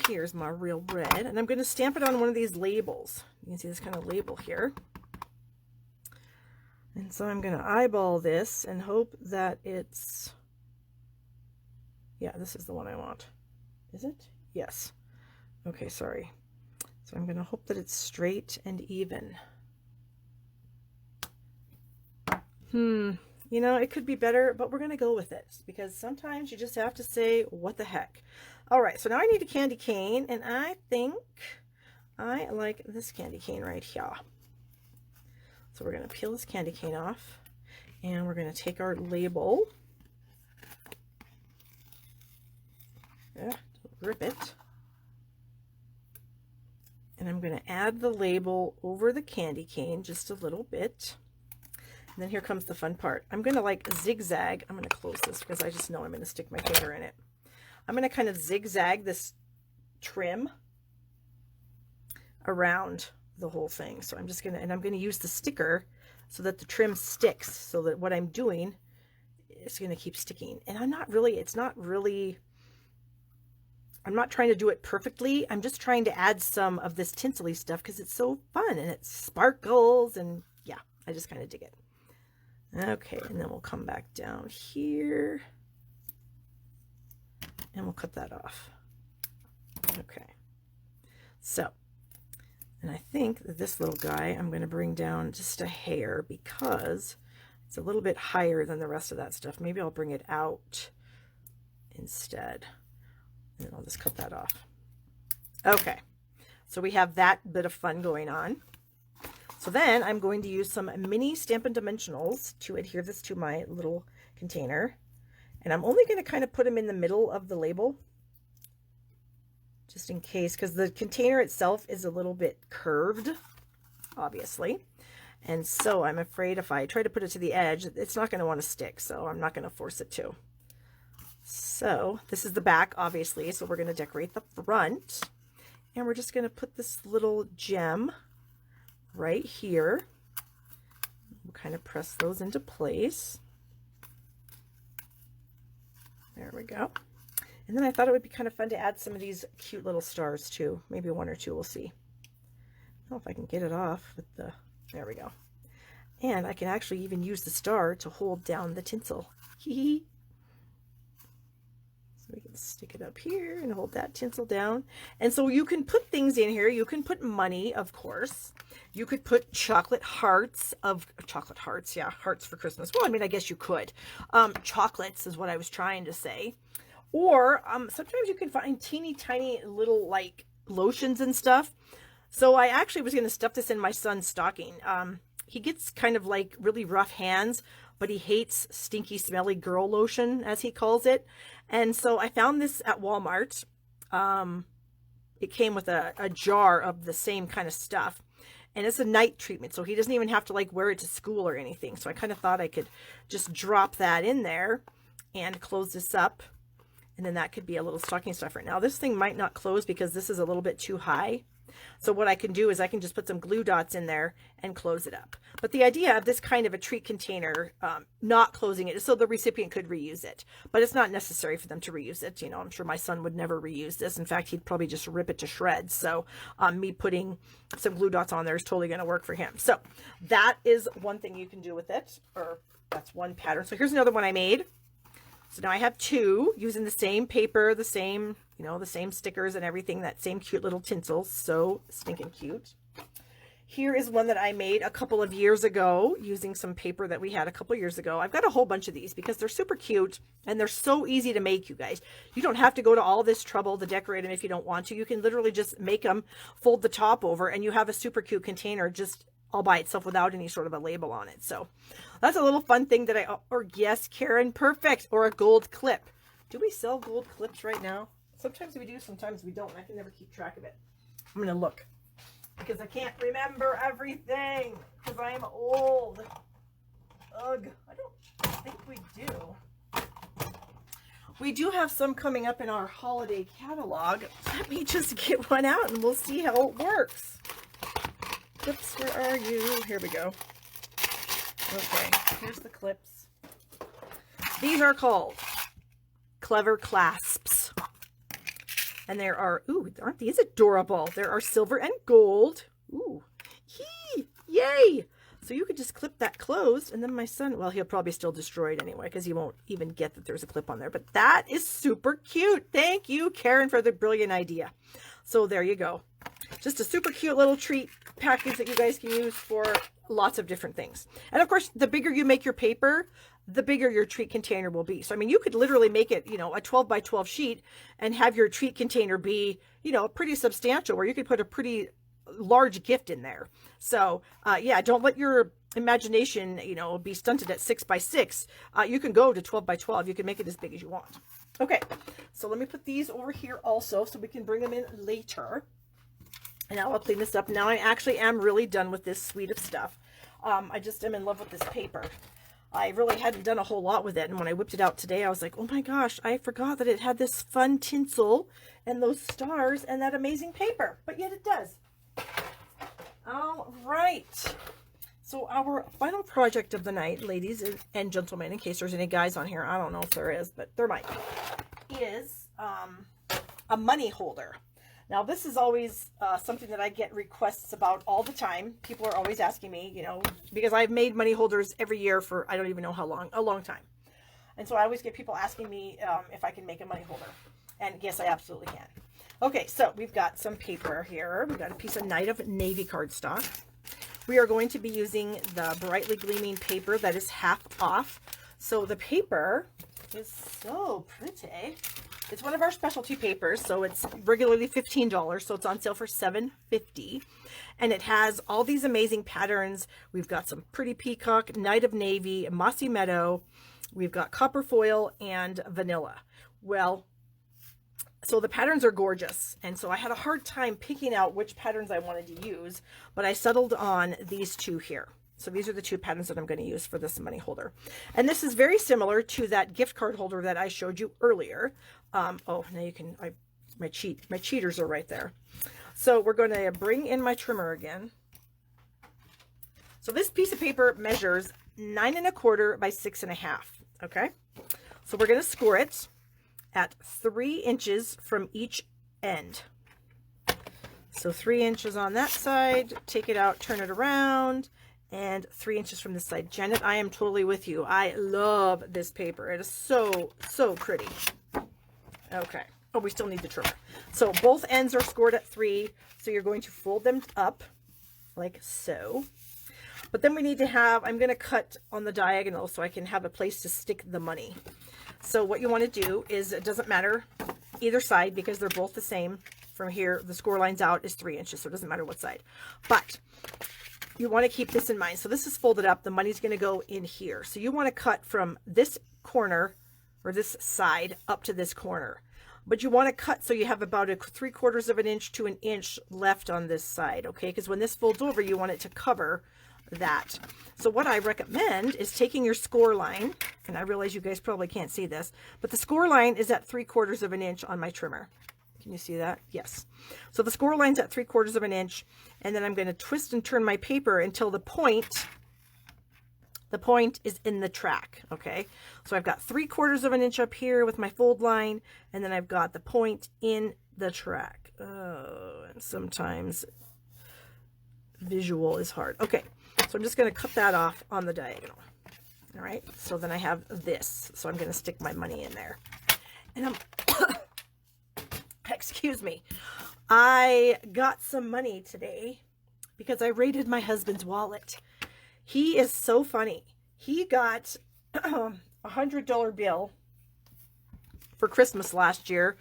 Here's my Real Red, and I'm going to stamp it on one of these labels. You can see this kind of label here. And so I'm going to eyeball this and hope that it's, yeah, this is the one I want. Is it? Yes. Okay, sorry. So I'm going to hope that it's straight and even. You know, it could be better, but we're going to go with it because sometimes you just have to say, what the heck? All right, so now I need a candy cane, and I think I like this candy cane right here. So we're going to peel this candy cane off, and we're going to take our label. Yeah, rip it. And I'm going to add the label over the candy cane just a little bit. And then here comes the fun part. I'm going to like zigzag. I'm going to close this because I just know I'm going to stick my finger in it. I'm going to kind of zigzag this trim around the whole thing. So I'm just going to, and I'm going to use the sticker so that the trim sticks, so that what I'm doing is going to keep sticking. And I'm not really, I'm not trying to do it perfectly. I'm just trying to add some of this tinsely stuff because it's so fun and it sparkles, and yeah, I just kind of dig it. Okay, and then we'll come back down here and we'll cut that off. Okay, so, and I think that this little guy I'm going to bring down just a hair because it's a little bit higher than the rest of that stuff. Maybe I'll bring it out instead. And I'll just cut that off. Okay, so we have that bit of fun going on. So then I'm going to use some mini Stampin' Dimensionals to adhere this to my little container. And I'm only going to kind of put them in the middle of the label, just in case, because the container itself is a little bit curved, obviously. And so I'm afraid if I try to put it to the edge, it's not going to want to stick, so I'm not going to force it to. So this is the back, obviously, so we're going to decorate the front, and we're just going to put this little gem right here. We'll kind of press those into place. There we go. And then I thought it would be kind of fun to add some of these cute little stars too. Maybe one or two, we'll see. I don't know if I can get it off with the, there we go. And I can actually even use the star to hold down the tinsel. Hee hee. So we can stick it up here and hold that tinsel down. And so you can put things in here. You can put money, of course. You could put chocolate hearts, yeah, hearts for Christmas. Well, I mean, I guess you could. Chocolates is what I was trying to say. Or sometimes you can find teeny tiny little like lotions and stuff. So I actually was going to stuff this in my son's stocking. He gets kind of like really rough hands, but he hates stinky, smelly girl lotion, as he calls it. And so I found this at Walmart. It came with a jar of the same kind of stuff. And it's a night treatment, so he doesn't even have to like wear it to school or anything. So I kind of thought I could just drop that in there and close this up. And then that could be a little stocking stuffer. Now this thing might not close because this is a little bit too high. So what I can do is I can just put some glue dots in there and close it up. But the idea of this kind of a treat container, not closing it, is so the recipient could reuse it. But it's not necessary for them to reuse it. You know, I'm sure my son would never reuse this. In fact, he'd probably just rip it to shreds. So me putting some glue dots on there is totally going to work for him. So that is one thing you can do with it, or that's one pattern. So here's another one I made. So now I have two using the same paper, the same, you know, the same stickers and everything, that same cute little tinsel. So stinking cute. Here is one that I made a couple of years ago using some paper that we had a couple of years ago. I've got a whole bunch of these because they're super cute and they're so easy to make, you guys. You don't have to go to all this trouble to decorate them if you don't want to. You can literally just make them, fold the top over, and you have a super cute container just all by itself without any sort of a label on it. So that's a little fun thing that or yes, Karen, perfect. Or a gold clip. Do we sell gold clips right now? Sometimes we do, sometimes we don't. I can never keep track of it. I'm going to look because I can't remember everything because I am old. Ugh, I don't think we do. We do have some coming up in our holiday catalog. Let me just get one out and we'll see how it works. Clips, where are you? Here we go. Okay, here's the clips. These are called Clever Clasps. And there are, ooh, aren't these adorable? There are silver and gold. Ooh, yay! So you could just clip that closed, and then my son, well, he'll probably still destroy it anyway, because he won't even get that there's a clip on there. But that is super cute. Thank you, Karen, for the brilliant idea. So there you go. Just a super cute little treat package that you guys can use for lots of different things. And of course, the bigger you make your paper, the bigger your treat container will be. So, I mean, you could literally make it, you know, a 12 by 12 sheet and have your treat container be, you know, pretty substantial, where you could put a pretty large gift in there. So, yeah, don't let your imagination, you know, be stunted at 6 by 6. You can go to 12 by 12. You can make it as big as you want. Okay, so let me put these over here also so we can bring them in later. And now I'll clean this up. Now I actually am really done with this suite of stuff. I just am in love with this paper. I really hadn't done a whole lot with it. And when I whipped it out today, I was like, oh my gosh, I forgot that it had this fun tinsel and those stars and that amazing paper. But yet it does. All right. So our final project of the night, ladies and gentlemen, in case there's any guys on here, I don't know if there is, but there might be, is a money holder. Now, this is always something that I get requests about all the time. People are always asking me, you know, because I've made money holders every year for I don't even know how long, a long time. And so I always get people asking me if I can make a money holder. And yes, I absolutely can. Okay, so we've got some paper here. We've got a piece of Night of Navy cardstock. We are going to be using the brightly gleaming paper that is half off. So the paper is so pretty. It's one of our specialty papers, so it's regularly $15, so it's on sale for $7.50. And it has all these amazing patterns. We've got some pretty peacock, Night of Navy, mossy meadow. We've got copper foil and vanilla. Well, so the patterns are gorgeous. And so I had a hard time picking out which patterns I wanted to use, but I settled on these two here. So these are the two patterns that I'm going to use for this money holder. And this is very similar to that gift card holder that I showed you earlier. Oh, now you can, my cheaters are right there. So we're going to bring in my trimmer again. So this piece of paper measures 9 1/4 by 6 1/2. Okay. So we're going to score it at 3 inches from each end. So 3 inches on that side, take it out, turn it around, and 3 inches from this side. Janet, I am totally with you. I love this paper. It is so, so pretty. Okay. Oh, we still need the trimmer. So both ends are scored at 3. So you're going to fold them up like so. But then we need to have, I'm going to cut on the diagonal so I can have a place to stick the money. So what you want to do is, it doesn't matter either side because they're both the same. From here, the score lines out is 3 inches, so it doesn't matter what side. But you want to keep this in mind. So this is folded up. The money's going to go in here. So you want to cut from this corner or this side up to this corner. But you want to cut so you have about a 3/4 of an inch to an inch left on this side, okay? Because when this folds over, you want it to cover that. So what I recommend is taking your score line, and I realize you guys probably can't see this, but the score line is at 3/4 of an inch on my trimmer. Can you see that? Yes. So the score line's at 3/4 of an inch, and then I'm going to twist and turn my paper until the point is in the track, okay? So I've got 3/4 of an inch up here with my fold line, and then I've got the point in the track. Oh, and sometimes visual is hard. Okay, so I'm just going to cut that off on the diagonal. All right, so then I have this. So I'm going to stick my money in there. And I'm, excuse me, I got some money today because I raided my husband's wallet. He is so funny. He got a $100 bill for Christmas last year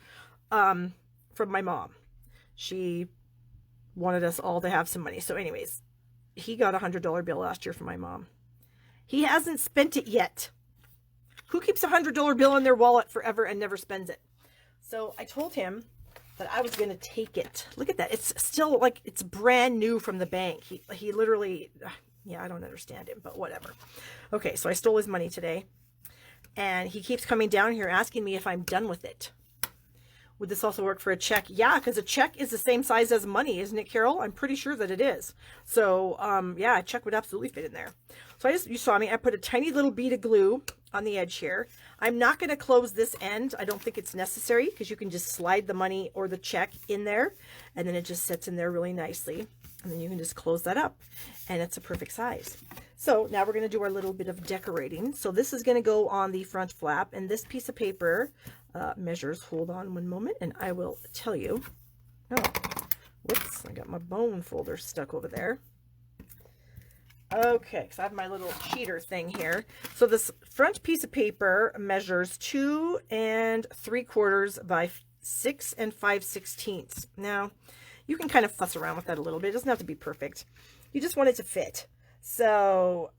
from my mom. She wanted us all to have some money. So anyways, he got a $100 bill last year from my mom. He hasn't spent it yet. Who keeps a $100 bill in their wallet forever and never spends it? So I told him that I was going to take it. Look at that. It's still like it's brand new from the bank. He literally, yeah, I don't understand him, but whatever. Okay, so I stole his money today. And he keeps coming down here asking me if I'm done with it. Would this also work for a check? Yeah, because a check is the same size as money, isn't it, Carol? I'm pretty sure that it is. So, yeah, a check would absolutely fit in there. So you saw me, I put a tiny little bead of glue on the edge here. I'm not going to close this end. I don't think it's necessary because you can just slide the money or the check in there, and then it just sits in there really nicely. And then you can just close that up, and it's a perfect size. So now we're going to do our little bit of decorating. So this is going to go on the front flap, and this piece of paper measures, hold on one moment, and I will tell you. Oh, whoops, I got my bone folder stuck over there. Okay, because I have my little cheater thing here. So this front piece of paper measures 2 3/4 by 6 5/16. Now, you can kind of fuss around with that a little bit. It doesn't have to be perfect. You just want it to fit. So,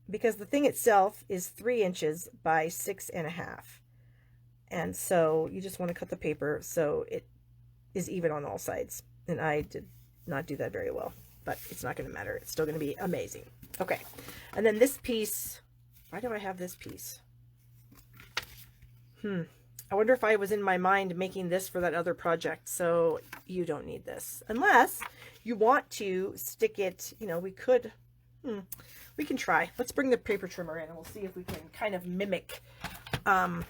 because the thing itself is 3 inches by 6.5. And so you just want to cut the paper so it is even on all sides. And I did not do that very well, but it's not going to matter. It's still going to be amazing. Okay. And then this piece, why do I have this piece? I wonder if I was in my mind making this for that other project. So you don't need this unless you want to stick it, you know, we could, we can try. Let's bring the paper trimmer in and we'll see if we can kind of mimic what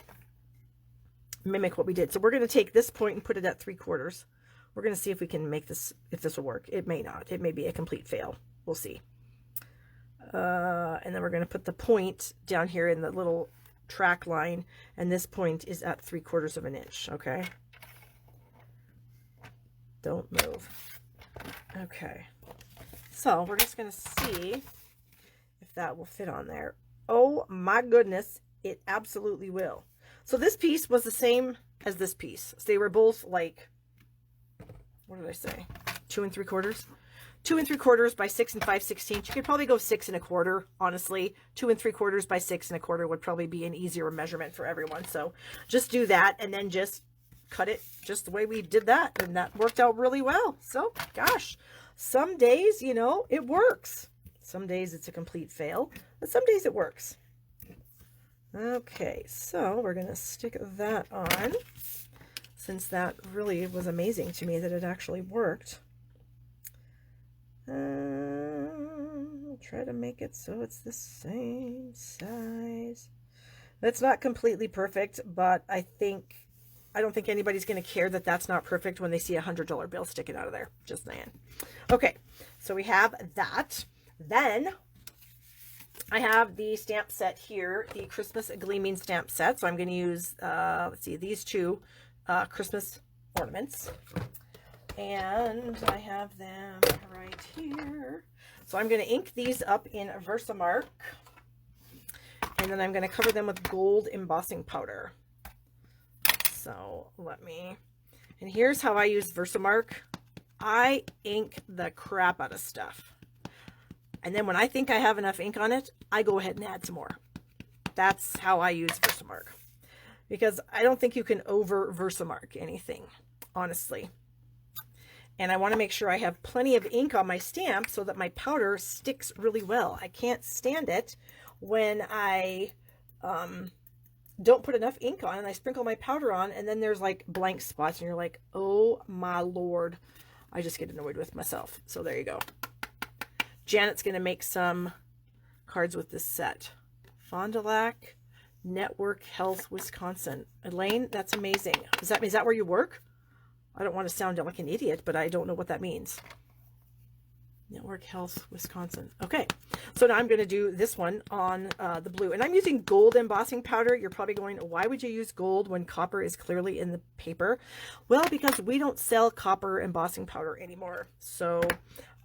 we did. So we're going to take this point and put it at 3/4. We're going to see if we can make this, if this will work. It may not. It may be a complete fail. We'll see. And then we're going to put the point down here in the little track line, and this point is at 3/4 of an inch. Okay. Don't move. Okay. So we're just going to see if that will fit on there. Oh my goodness, it absolutely will. So this piece was the same as this piece. So they were both like, what did I say? 2 3/4. 2 3/4 by 6 5/16. You could probably go 6 1/4, honestly. 2 3/4 by 6 1/4 would probably be an easier measurement for everyone. So just do that and then just cut it just the way we did that. And that worked out really well. So, gosh, some days, you know, it works. Some days it's a complete fail, but some days it works. Okay, so we're going to stick that on, since that really was amazing to me that it actually worked. I'll try to make it so it's the same size. That's not completely perfect, but I don't think anybody's going to care that that's not perfect when they see a $100 bill sticking out of there. Just saying. Okay, so we have that. Then I have the stamp set here, the Christmas Gleaming stamp set. So I'm going to use, let's see, these two Christmas ornaments. And I have them right here. So I'm going to ink these up in Versamark. And then I'm going to cover them with gold embossing powder. So and here's how I use Versamark. I ink the crap out of stuff. And then when I think I have enough ink on it, I go ahead and add some more. That's how I use Versamark. Because I don't think you can over Versamark anything, honestly. And I want to make sure I have plenty of ink on my stamp so that my powder sticks really well. I can't stand it when I don't put enough ink on and I sprinkle my powder on and then there's like blank spots and you're like, oh my Lord. I just get annoyed with myself. So there you go. Janet's going to make some cards with this set. Fond du Lac, Network Health, Wisconsin. Elaine, that's amazing. Is that where you work? I don't want to sound like an idiot, but I don't know what that means. Network Health, Wisconsin. Okay, so now I'm going to do this one on the blue. And I'm using gold embossing powder. You're probably going, why would you use gold when copper is clearly in the paper? Well, because we don't sell copper embossing powder anymore. So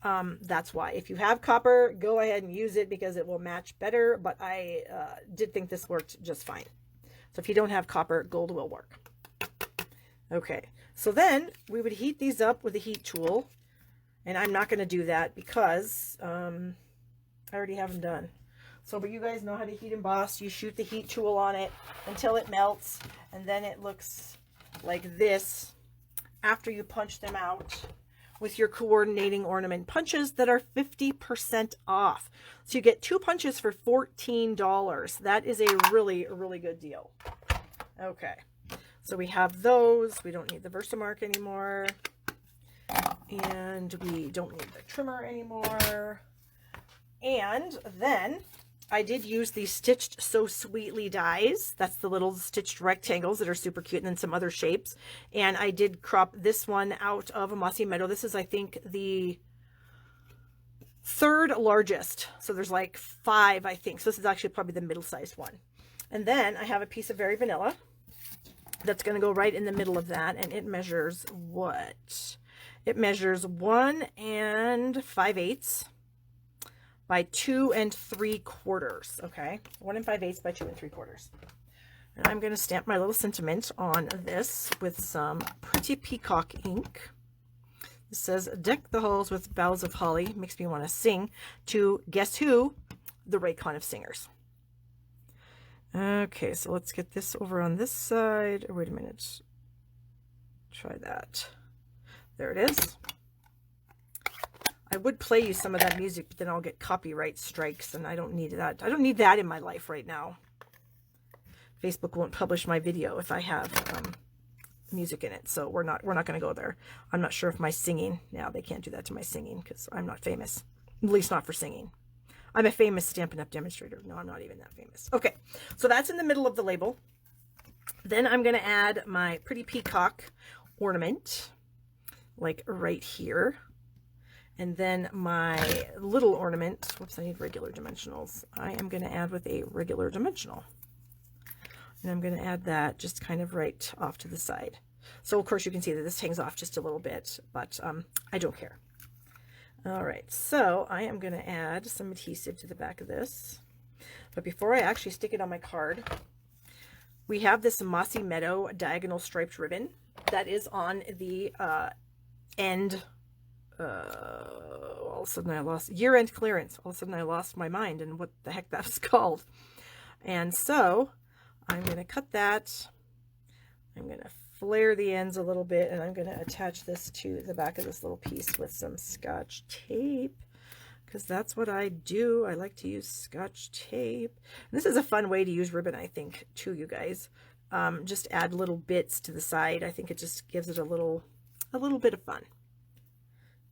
that's why. If you have copper, go ahead and use it because it will match better. But I did think this worked just fine. So if you don't have copper, gold will work. Okay, so then we would heat these up with a heat tool. And I'm not going to do that because I already have them done. So, but you guys know how to heat emboss. You shoot the heat tool on it until it melts. And then it looks like this after you punch them out with your coordinating ornament punches that are 50% off. So you get 2 punches for $14. That is a really, really good deal. Okay. So we have those. We don't need the Versamark anymore. And we don't need the trimmer anymore. And then I did use the Stitched So Sweetly dies. That's the little stitched rectangles that are super cute, and then some other shapes. And I did crop this one out of a Mossy Meadow. This is, I think, the 3rd largest. So there's like 5, I think. So this is actually probably the middle-sized one. And then I have a piece of Very Vanilla that's going to go right in the middle of that. And it measures what? It measures 1 5/8 by 2 3/4. Okay, 1 5/8 by 2 3/4. And I'm going to stamp my little sentiment on this with some Pretty Peacock ink. It says, "Deck the halls with boughs of holly." Makes me want to sing to, guess who? The Raycon of Singers. Okay, so let's get this over on this side. Or wait a minute. Try that. There it is. I would play you some of that music, but then I'll get copyright strikes, and I don't need that. I don't need that in my life right now. Facebook won't publish my video if I have music in it, so we're not going to go there. I'm not sure if my singing, now they can't do that to my singing because I'm not famous, at least not for singing. I'm a famous Stampin' Up! Demonstrator. No, I'm not even that famous. Okay, so that's in the middle of the label. Then I'm going to add my Pretty Peacock ornament, like right here. And then my little ornament, whoops, I need regular dimensionals. I am going to add with a regular dimensional. And I'm going to add that just kind of right off to the side. So of course you can see that this hangs off just a little bit, but I don't care. All right, so I am going to add some adhesive to the back of this. But before I actually stick it on my card, we have this Mossy Meadow diagonal striped ribbon that is on the end. All of a sudden I lost year-end clearance. All of a sudden I lost my mind and what the heck that was called. And so I'm going to cut that. I'm going to flare the ends a little bit, and I'm going to attach this to the back of this little piece with some Scotch tape, because that's what I do. I like to use Scotch tape. And this is a fun way to use ribbon, I think, too, you guys. Just add little bits to the side. I think it just gives it a little bit of fun.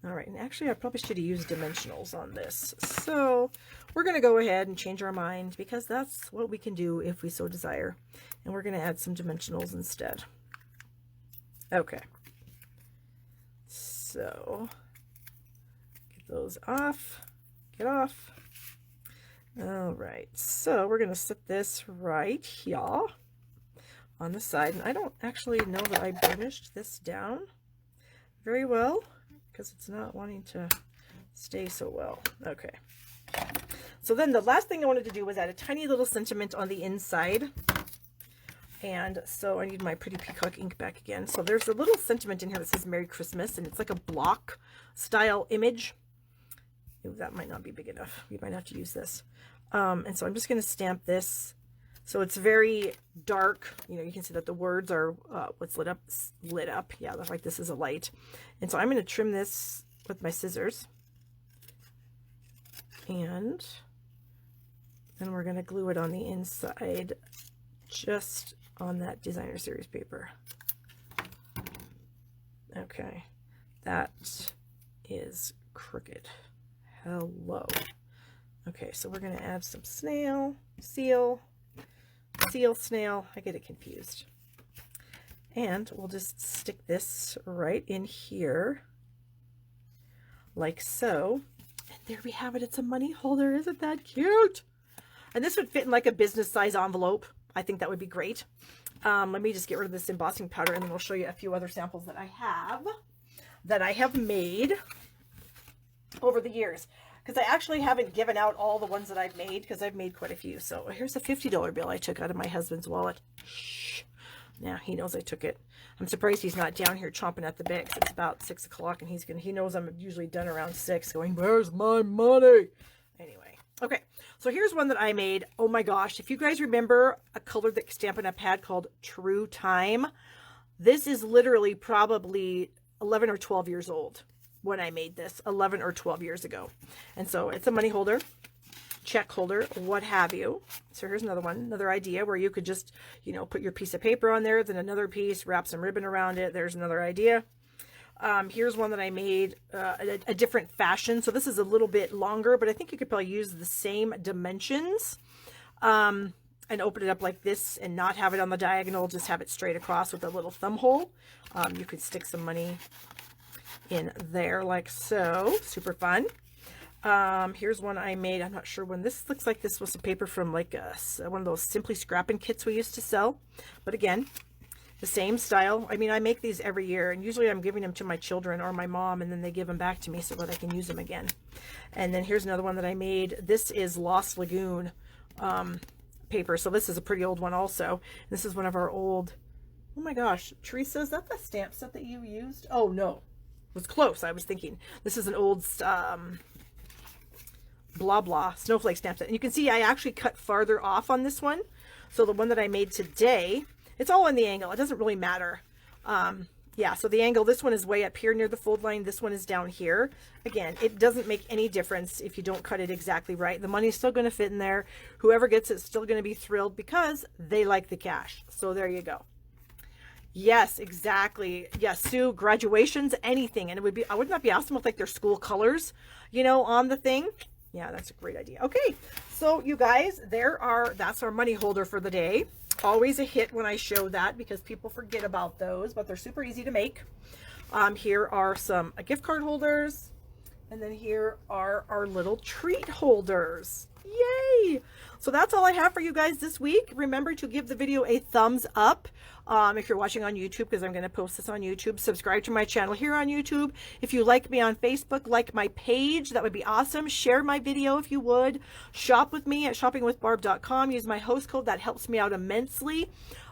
All right, and actually I probably should have used dimensionals on this. So we're going to go ahead and change our mind, because that's what we can do if we so desire. And we're going to add some dimensionals instead. Okay. So get those off. Get off. All right, so we're going to set this right here on the side. And I don't actually know that I burnished this down very well because it's not wanting to stay so well. Okay. So then the last thing I wanted to do was add a tiny little sentiment on the inside. And so I need my pretty peacock ink back again. So there's a little sentiment in here that says Merry Christmas, and it's like a block style image. Ooh, that might not be big enough. We might have to use this. And so I'm just going to stamp this. So it's very dark. You know, you can see that the words are what's lit up. Yeah, like this is a light. And so I'm going to trim this with my scissors. And then we're going to glue it on the inside, just on that designer series paper. Okay, that is crooked. Hello. Okay, so we're going to add some snail, seal, snail. I get it confused. And we'll just stick this right in here, like so. And there we have it. It's a money holder. Isn't that cute? And this would fit in like a business size envelope. I think that would be great. Let me just get rid of this embossing powder, and then we'll show you a few other samples that I have made over the years. Because I actually haven't given out all the ones that I've made, because I've made quite a few. So here's a $50 bill I took out of my husband's wallet. Shh. Now he knows I took it. I'm surprised he's not down here chomping at the bit, 'cause it's about 6 o'clock, and he knows I'm usually done around 6, going, where's my money? Anyway, okay. So here's one that I made. Oh my gosh. If you guys remember a colored Stampin' Up! Pad called True Time, this is literally probably 11 or 12 years old when I made this, 11 or 12 years ago. And so it's a money holder, check holder, what have you. So here's another one, another idea where you could just, you know, put your piece of paper on there, then another piece, wrap some ribbon around it. There's another idea. Here's one that I made a different fashion. So this is a little bit longer, but I think you could probably use the same dimensions and open it up like this and not have it on the diagonal, just have it straight across with a little thumb hole. You could stick some money in there like so. Super fun. Here's one I made. I'm not sure when. This looks like this was a paper from like one of those Simply Scrapping kits we used to sell. But again, the same style. I mean, I make these every year, and usually I'm giving them to my children or my mom, and then they give them back to me so that I can use them again. And then here's another one that I made. This is Lost Lagoon paper. So this is a pretty old one also. This is one of our old, oh my gosh, Teresa, is that the stamp set that you used? Oh no, it was close. I was thinking this is an old blah blah snowflake stamp set. And you can see I actually cut farther off on this one. So the one that I made today, it's all in the angle. It doesn't really matter. Yeah, so the angle, this one is way up here near the fold line. This one is down here. Again, it doesn't make any difference if you don't cut it exactly right. The money's still going to fit in there. Whoever gets it's still going to be thrilled because they like the cash. So there you go. Yes, exactly. Yes, Sue, graduations, anything. And it would be, wouldn't that be awesome with like their school colors, you know, on the thing? Yeah, that's a great idea. Okay, so you guys, that's our money holder for the day. Always a hit when I show that because people forget about those, but they're super easy to make. Here are some gift card holders, and then here are our little treat holders. Yay! So that's all I have for you guys this week. Remember to give the video a thumbs up if you're watching on YouTube, because I'm going to post this on YouTube. Subscribe to my channel here on YouTube. If you like me on Facebook, like my page. That would be awesome. Share my video if you would. Shop with me at shoppingwithbarb.com. Use my host code. That helps me out immensely.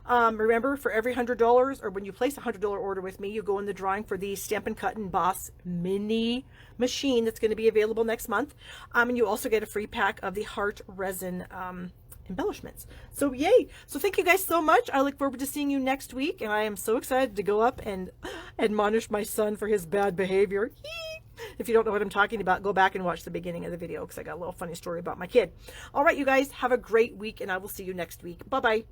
Remember, for every $100, or when you place a $100 order with me, you go in the drawing for the Stampin' Cut and Emboss mini machine that's going to be available next month. And you also get a free pack of the heart resin embellishments. So yay. So thank you guys so much. I look forward to seeing you next week, and I am so excited to go up and admonish my son for his bad behavior. If you don't know what I'm talking about, go back and watch the beginning of the video because I got a little funny story about my kid. All right, you guys, have a great week, and I will see you next week. Bye-bye.